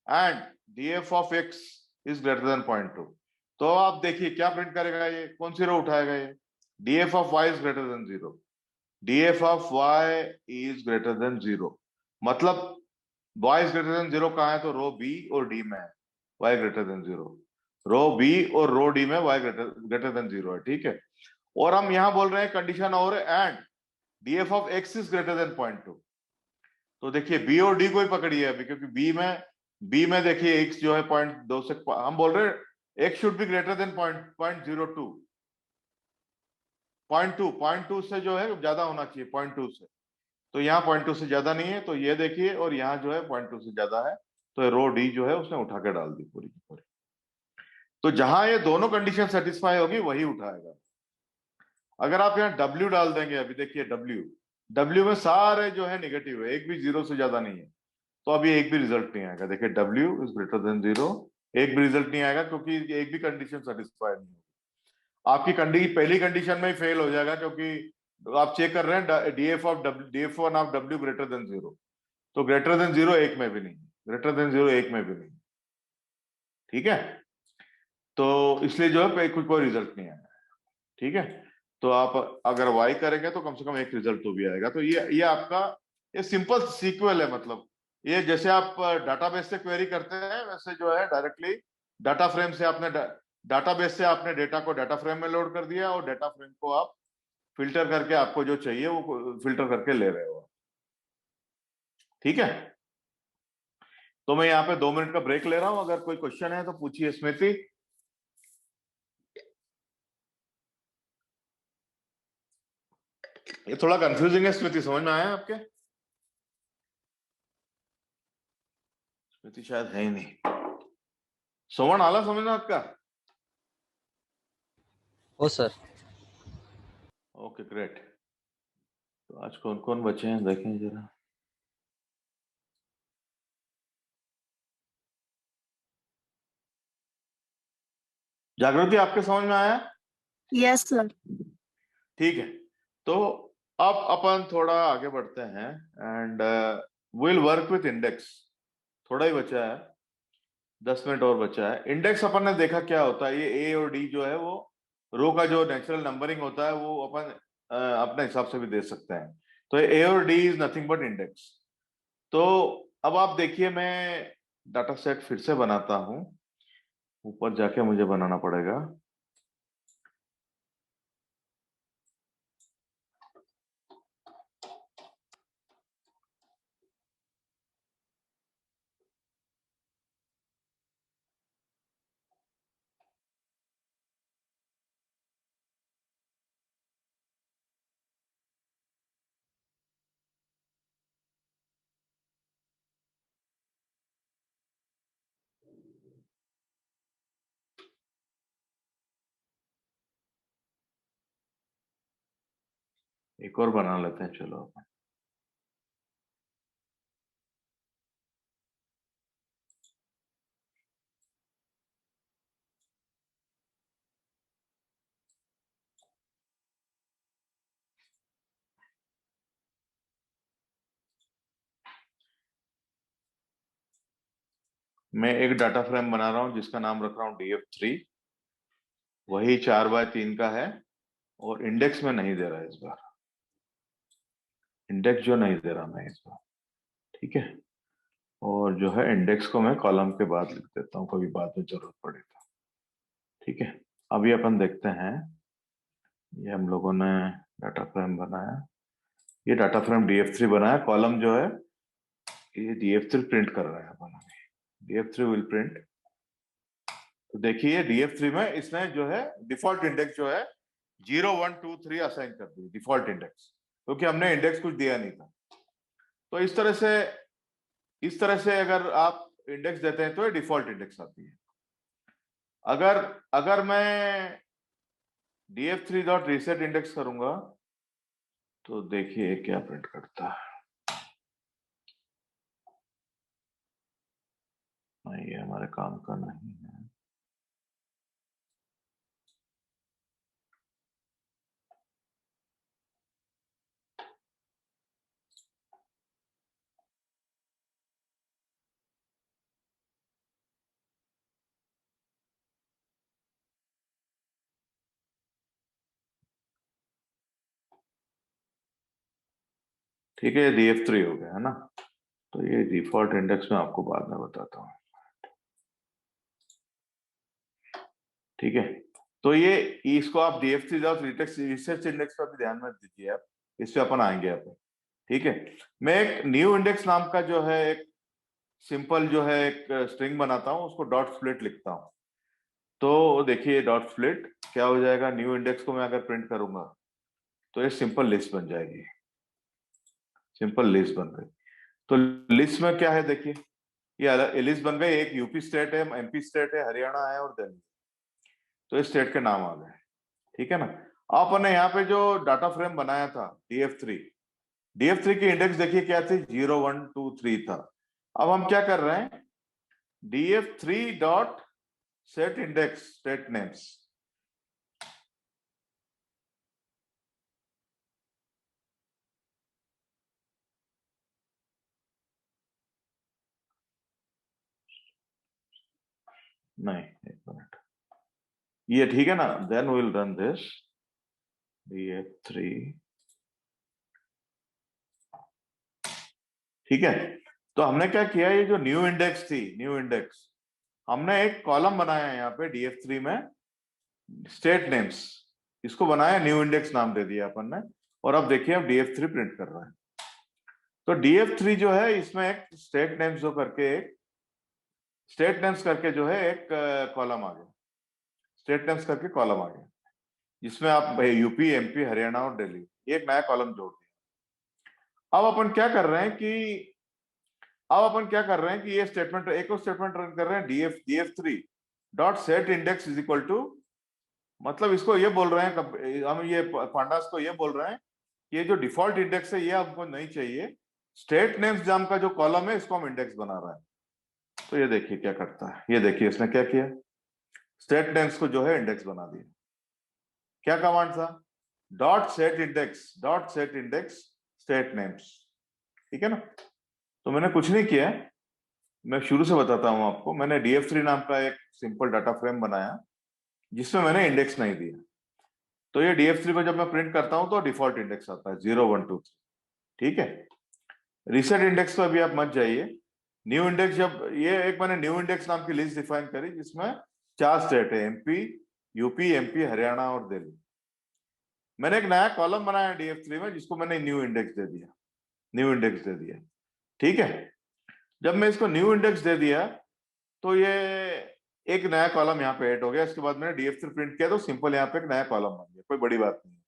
and df of x is greater then 0.2। तो आप देखिए क्या प्रिंट करेगा, ये कौन सी रो उठाएगा, ये df of y is greater than 0, df of y is greater than 0, मतलब y इज ग्रेटर देन 0 कहाँ है, तो रो b और d में है, y ग्रेटर देन 0, रो b और रो d में y ग्रेटर देन 0 है। ठीक है, और हम यहां बोल रहे हैं कंडीशन और and df of x is greater then 0.2। तो देखिए b और d को ही पकड़िए अभी, क्योंकि b में देखिए x जो है 0.2 से, हम बोल रहे हैं x should be greater than 0.02, 0.2 से जो है ज्यादा होना चाहिए 0.2 से, तो यहाँ 0.2 से ज्यादा नहीं है, तो ये देखिए, और यहाँ जो है 0.2 से ज्यादा है, तो रो डी जो है उसने उठा के डाल दी पूरी की पूरी। तो जहां ये दोनों कंडीशन सेटिस्फाई होगी वही उठाएगा। अगर आप यहाँ W डाल देंगे, अभी देखिए W में सारे जो है नेगेटिव है, एक भी 0 से ज्यादा नहीं है, तो अभी एक भी रिजल्ट नहीं आएगा। देखिए W इज ग्रेटर देन 0, एक भी रिजल्ट नहीं आएगा, क्योंकि एक भी कंडीशन सेटिस्फाई नहीं होगी। आपकी पहली कंडीशन में ही फेल हो जाएगा, क्योंकि आप चेक कर रहे हैं df1 of W greater than 0, तो ग्रेटर देन 0 एक में भी नहीं, ग्रेटर देन 0 एक में भी नहीं। ठीक है, तो इसलिए जो है कोई रिजल्ट नहीं आएगा। ठीक है, तो आप अगर y करेंगे तो कम से कम एक रिजल्ट तो भी आएगा। तो ये आपका ये सिंपल सीक्वल है, मतलब ये जैसे आप डाटाबेस से क्वेरी करते हैं वैसे जो है डायरेक्टली डाटा फ्रेम से आपने डाटाबेस से आपने डेटा को डाटा फ्रेम में लोड कर दिया, और डाटा फ्रेम को आप फिल्टर करके आपको जो चाहिए वो फिल्टर करके ले रहे हो। ठीक है, तो मैं यहाँ पे 2 मिनट का ब्रेक ले रहा हूं, अगर कोई क्वेश्चन है तो पूछिए स्मृति। ये थोड़ा कंफ्यूजिंग है स्मृति, समझ में आया आपके? स्मृति शायद है ही नहीं। सोमन आला समझ में आपका? ओ सर। Okay great. तो आज कौन कौन बचे हैं देखें जरा। जागृति आपके समझ में आया? Yes sir. ठीक है, तो अब अपन थोड़ा आगे बढ़ते हैं and will work with index. थोड़ा ही बचा है, 10 मिनट और बचा है। इंडेक्स अपन ने देखा क्या होता है, ये ए और डी जो है वो रो का जो नेचुरल नंबरिंग होता है वो अपन अपने हिसाब से भी दे सकते हैं। तो ए और D is nothing but index. तो अब आप देखिए, मैं डाटा सेट फिर से बनाता हूं, ऊपर जाके मुझे बनाना पड़ेगा। एक और बना लेते हैं, चलो अपन। मैं एक डाटा फ्रेम बना रहा हूं जिसका नाम रख रहा हूं df3, वही 4x3 का है, और इंडेक्स में नहीं दे रहा है इस बार, इंडेक्स जो नहीं दे रहा मैं इस बार। ठीक है, और जो है इंडेक्स को मैं कॉलम के बाद लिख देता हूँ, कभी बाद में जरूरत पड़े तो। ठीक है, अभी अपन देखते हैं, ये हम लोगों ने डाटा फ्रेम बनाया, ये डाटा फ्रेम df3 बनाया, कॉलम जो है ये df3 प्रिंट कर रहा है अपन, df3 विल प्रिंट। तो देखिए df3 में इसने जो है डिफॉल्ट इंडेक्स जो है 0 1 2 3 असाइन कर दी डिफॉल्ट इंडेक्स, क्योंकि हमने इंडेक्स कुछ दिया नहीं था। तो इस तरह से अगर आप इंडेक्स देते हैं तो ये डिफॉल्ट इंडेक्स आती है। अगर मैं df3 डॉट रीसेट इंडेक्स करूंगा तो देखिए क्या प्रिंट करता है। नहीं, ये हमारे काम का नहीं है। ठीक है, ये df3 हो गया है ना। तो ये डिफॉल्ट इंडेक्स में आपको बाद में बताता हूँ। ठीक है, तो ये इसको आप df3 डॉट रिसर्च इंडेक्स पर भी ध्यान में दीजिए आप, इस पे अपन आएंगे आप। ठीक है, मैं एक न्यू इंडेक्स नाम का जो है एक सिंपल जो है एक स्ट्रिंग बनाता हूँ, उसको डॉट स्प्लिट लिखता हूँ। तो देखिए डॉट स्प्लिट क्या हो जाएगा, न्यू इंडेक्स को मैं अगर प्रिंट करूंगा तो ये सिंपल लिस्ट बन जाएगी। सिंपल लिस्ट बन गई। तो लिस्ट में क्या है देखिए, ये लिस्ट बन गई। एक यूपी स्टेट है, एमपी स्टेट है, हरियाणा है और दिल्ली। तो इस स्टेट के नाम आ गए। ठीक है ना। आपने यहाँ पे जो डाटा फ्रेम बनाया था df3 की इंडेक्स देखिए क्या थी, 0 1 2 3 था। अब हम क्या कर रहे हैं, df3 dot set index state names. नहीं, एक मिनट, ये ठीक है ना। Then will run this df3। ठीक है, तो हमने क्या किया, ये जो न्यू इंडेक्स थी, न्यू इंडेक्स, हमने एक कॉलम बनाया है यहाँ पे df3 में, स्टेट नेम्स, इसको बनाया, न्यू इंडेक्स नाम दे दिया अपन ने। और अब देखिए अब df3 प्रिंट कर रहा है। तो df3 जो है इसमें एक स्टेट नेम्स जो करके एक स्टेट नेम्स करके जो है एक कॉलम आ गया, स्टेट नेम्स करके कॉलम आ गया, जिसमें आप यूपी, एमपी, हरियाणा और दिल्ली, एक नया कॉलम जोड़ दिया। अब अपन क्या कर रहे हैं कि ये स्टेटमेंट, एक और स्टेटमेंट रन कर रहे हैं, df3 dot set index is equal to, मतलब इसको ये बोल रहे हैं, हम ये पांडास को ये बोल रहे हैं कि ये जो डिफॉल्ट इंडेक्स है ये हमको नहीं चाहिए, स्टेट नेम्स नाम का जो कॉलम है इसको हम इंडेक्स बना रहे हैं। तो ये देखिए क्या करता है, ये देखिए इसने क्या किया, स्टेट नेम्स को जो है इंडेक्स बना दिया। क्या कमांड था, dot set index state names. ठीक है ना। तो मैंने कुछ नहीं किया, मैं शुरू से बताता हूं आपको। मैंने df3 नाम का एक सिंपल डाटा फ्रेम बनाया जिसमें मैंने इंडेक्स नहीं दिया। तो ये df3 को जब मैं प्रिंट करता हूं तो डिफॉल्ट इंडेक्स आता है 0 1 2 3। ठीक है, रीसेट इंडेक्स पर अभी आप मत जाइए। न्यू इंडेक्स, जब ये एक मैंने न्यू इंडेक्स नाम की लिस्ट डिफाइन करी जिसमें 4 स्टेट है, एमपी, यूपी, एमपी, हरियाणा और दिल्ली। मैंने एक नया कॉलम बनाया df3 में जिसको मैंने न्यू इंडेक्स दे दिया। ठीक है, जब मैं इसको न्यू इंडेक्स दे दिया तो ये एक नया कॉलम यहाँ पे ऐड हो गया। इसके बाद मैंने df3 प्रिंट किया तो सिंपल यहाँ पे एक नया कॉलम बन गया, कोई बड़ी बात नहीं है।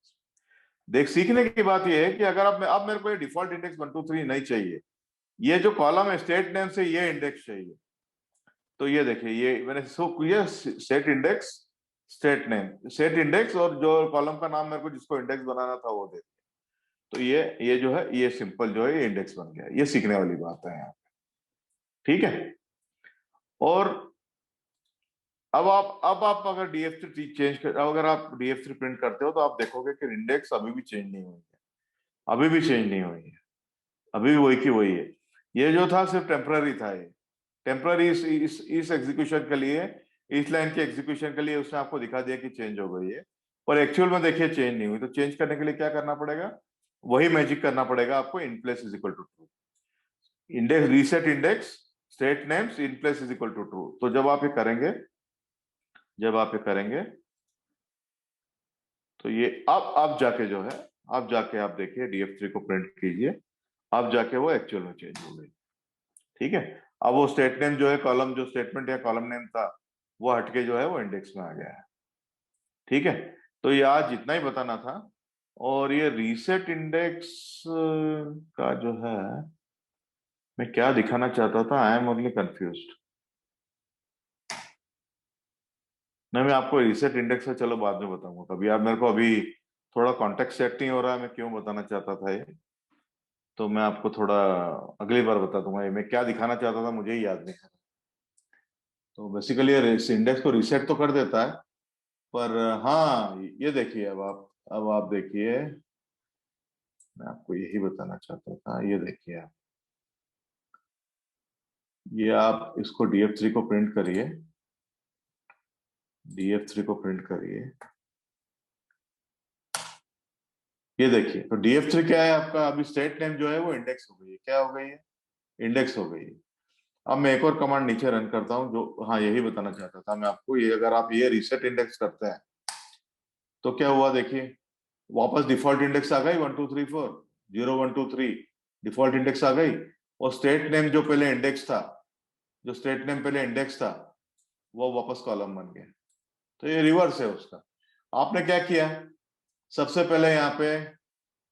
देख, सीखने की बात ये है कि अगर अब मेरे को ये डिफॉल्ट इंडेक्स 1 2 3 नहीं चाहिए, ये जो कॉलम है स्टेट नेम से ये इंडेक्स चाहिए। तो ये देखिए, ये मैंने ये set index state name, set index, और जो कॉलम का नाम मेरे को जिसको इंडेक्स बनाना था वो दे दिया। तो ये जो है ये सिंपल जो है ये इंडेक्स बन गया। ये सीखने वाली बात है यहाँ पे। ठीक है, और अब आप अगर df3 चेंज कर, अगर आप df3 प्रिंट करते हो तो आप देखोगे कि इंडेक्स अभी भी चेंज नहीं हुई है, अभी भी चेंज नहीं हुई है, अभी भी वही की वही है। ये जो था सिर्फ टेम्पररी था, ये टेम्पररी इस एग्जीक्यूशन के लिए, इस लाइन के एग्जीक्यूशन के लिए उसने आपको दिखा दिया कि चेंज हो गई है, पर एक्चुअल में देखिए चेंज नहीं हुई। तो चेंज करने के लिए क्या करना पड़ेगा, वही मैजिक करना पड़ेगा आपको, in place is equal to true, index reset index state names in place is equal to true. तो जब आप ये करेंगे तो ये अब जाके जो है, अब जाके आप देखिए df3 को प्रिंट कीजिए, अब जाके वो एक्चुअल में चेंज हो गई। ठीक है, अब वो स्टेट नेम जो है, कॉलम जो स्टेटमेंट या कॉलम नेम था वो हटके जो है वो इंडेक्स में आ गया है। ठीक है, तो ये आज इतना ही बताना था। और ये रीसेट इंडेक्स का जो है, मैं क्या दिखाना चाहता था, आई एम ओनली कंफ्यूज्ड। नहीं, मैं आपको रीसेट इंडेक्स है, चलो बाद में बताऊंगा कभी। आप मेरे को अभी थोड़ा कॉन्टेक्स्ट सेट नहीं हो रहा है, मैं क्यों बताना चाहता था ये, तो मैं आपको थोड़ा अगली बार बता दूंगा। ये मैं क्या दिखाना चाहता था मुझे ही याद नहीं है। तो बेसिकली इस इंडेक्स को रीसेट तो कर देता है, पर हाँ ये देखिए, अब आप देखिए, मैं आपको यही बताना चाहता था। ये देखिए आप, ये आप इसको df3 को प्रिंट करिए, df3 को प्रिंट करिए। ये देखिए, तो df3 क्या है आपका, अभी स्टेट नेम जो है वो इंडेक्स हो गई है। क्या हो गई है? इंडेक्स हो गई है। अब मैं एक और कमांड नीचे रन करता हूँ, जो हाँ यही बताना चाहता था मैं आपको। ये अगर आप ये रीसेट इंडेक्स करते हैं तो क्या हुआ देखिए, वापस डिफॉल्ट इंडेक्स आ गई 1 2 3 4, 0 1 2 3 डिफॉल्ट इंडेक्स आ गई। और स्टेट नेम जो पहले इंडेक्स था, जो स्टेट नेम पहले इंडेक्स था, वो वापस कॉलम बन गया। तो ये रिवर्स है उसका। आपने क्या किया, सबसे पहले यहाँ पे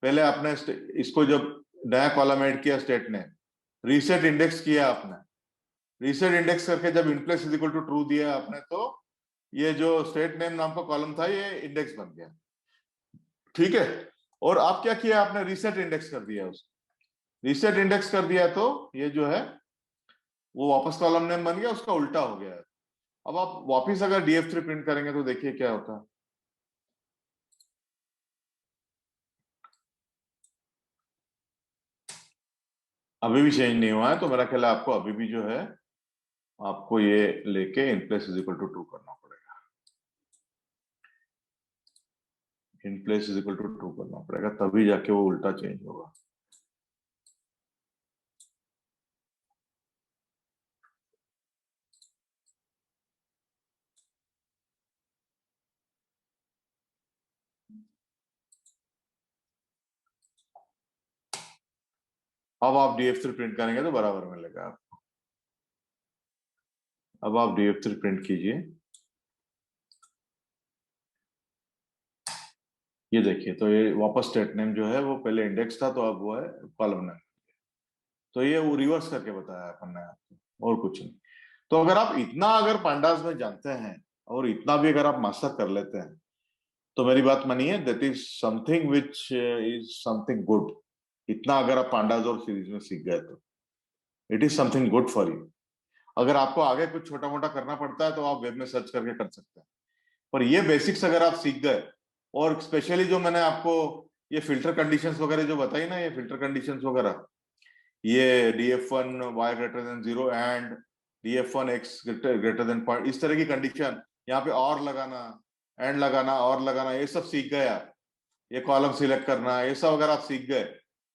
पहले आपने इसको जब नया कॉलम ऐड किया, स्टेट नेम रीसेट इंडेक्स किया आपने। रीसेट इंडेक्स करके जब in place is equal to true दिया आपने, तो ये जो स्टेट नेम नाम का कॉलम था ये इंडेक्स बन गया। ठीक है। और आप क्या किया, आपने रीसेट इंडेक्स कर दिया उसको। रीसेट इंडेक्स कर दिया तो ये जो है वो वापस कॉलम नेम बन गया, उसका उल्टा हो गया है। अब आप वापस अगर df3 प्रिंट करेंगे तो देखिए क्या होता है। अभी भी चेंज नहीं हुआ है, तो मेरा ख्याल है आपको अभी भी जो है, आपको ये लेके in place is equal to true करना पड़ेगा। In place is equal to true करना पड़ेगा, तभी जाके वो उल्टा चेंज होगा। अब आप df3 प्रिंट करेंगे तो बराबर मिलेगा आपको। अब आप df3 प्रिंट कीजिए। ये देखिए, तो ये वापस स्टेट नेम जो है वो पहले इंडेक्स था, तो अब वो है कॉलम नेम। तो ये वो रिवर्स करके बताया अपन ने आपको, और कुछ नहीं। तो अगर आप इतना अगर पांडास में जानते हैं, और इतना भी अगर आप मास्टर कर लेते हैं, तो मेरी बात मानिए, that is something which is something good. इतना अगर आप पांडास और सीरीज में सीख गए तो it is something good for you. अगर आपको आगे कुछ छोटा मोटा करना पड़ता है तो आप वेब में सर्च करके कर सकते हैं, पर ये बेसिक्स अगर आप सीख गए, और स्पेशली जो मैंने आपको ये फिल्टर कंडीशंस वगैरह जो बताई ना, ये फिल्टर कंडीशंस वगैरह, ये df1 y greater than 0 and df1 x greater than point, इस तरह की कंडीशन, यहाँ पे और लगाना, एंड लगाना, और लगाना, ये सब सीख गए आप। ये कॉलम सिलेक्ट करना, ये सब अगर आप सीख गए,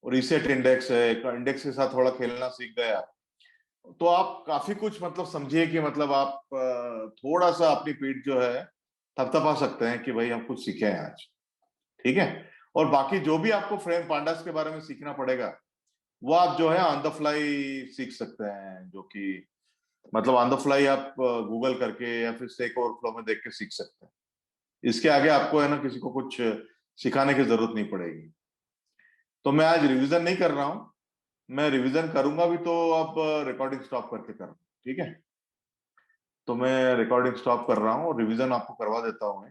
और रीसेट इंडेक्स है, इंडेक्स के साथ थोड़ा खेलना सीख गए आप, तो आप काफी कुछ मतलब समझिए कि मतलब आप थोड़ा सा अपनी पीठ जो है थपथपा सकते हैं कि भाई हम कुछ सीखे हैं आज। ठीक है। और बाकी जो भी आपको फ्रेम पांडास के बारे में सीखना पड़ेगा, वो आप जो है ऑन द फ्लाई सीख सकते हैं, जो कि मतलब ऑन द फ्लाई आप गूगल करके या फिर स्टैक ओवरफ्लो में देख के सीख सकते हैं। इसके आगे आपको है ना किसी को कुछ सिखाने की जरूरत नहीं पड़ेगी। तो मैं आज रिवीजन नहीं कर रहा हूं, मैं रिवीजन करूंगा भी तो अब रिकॉर्डिंग स्टॉप करके करूँ। ठीक है। तो मैं रिकॉर्डिंग स्टॉप कर रहा हूँ और रिवीजन आपको करवा देता हूँ।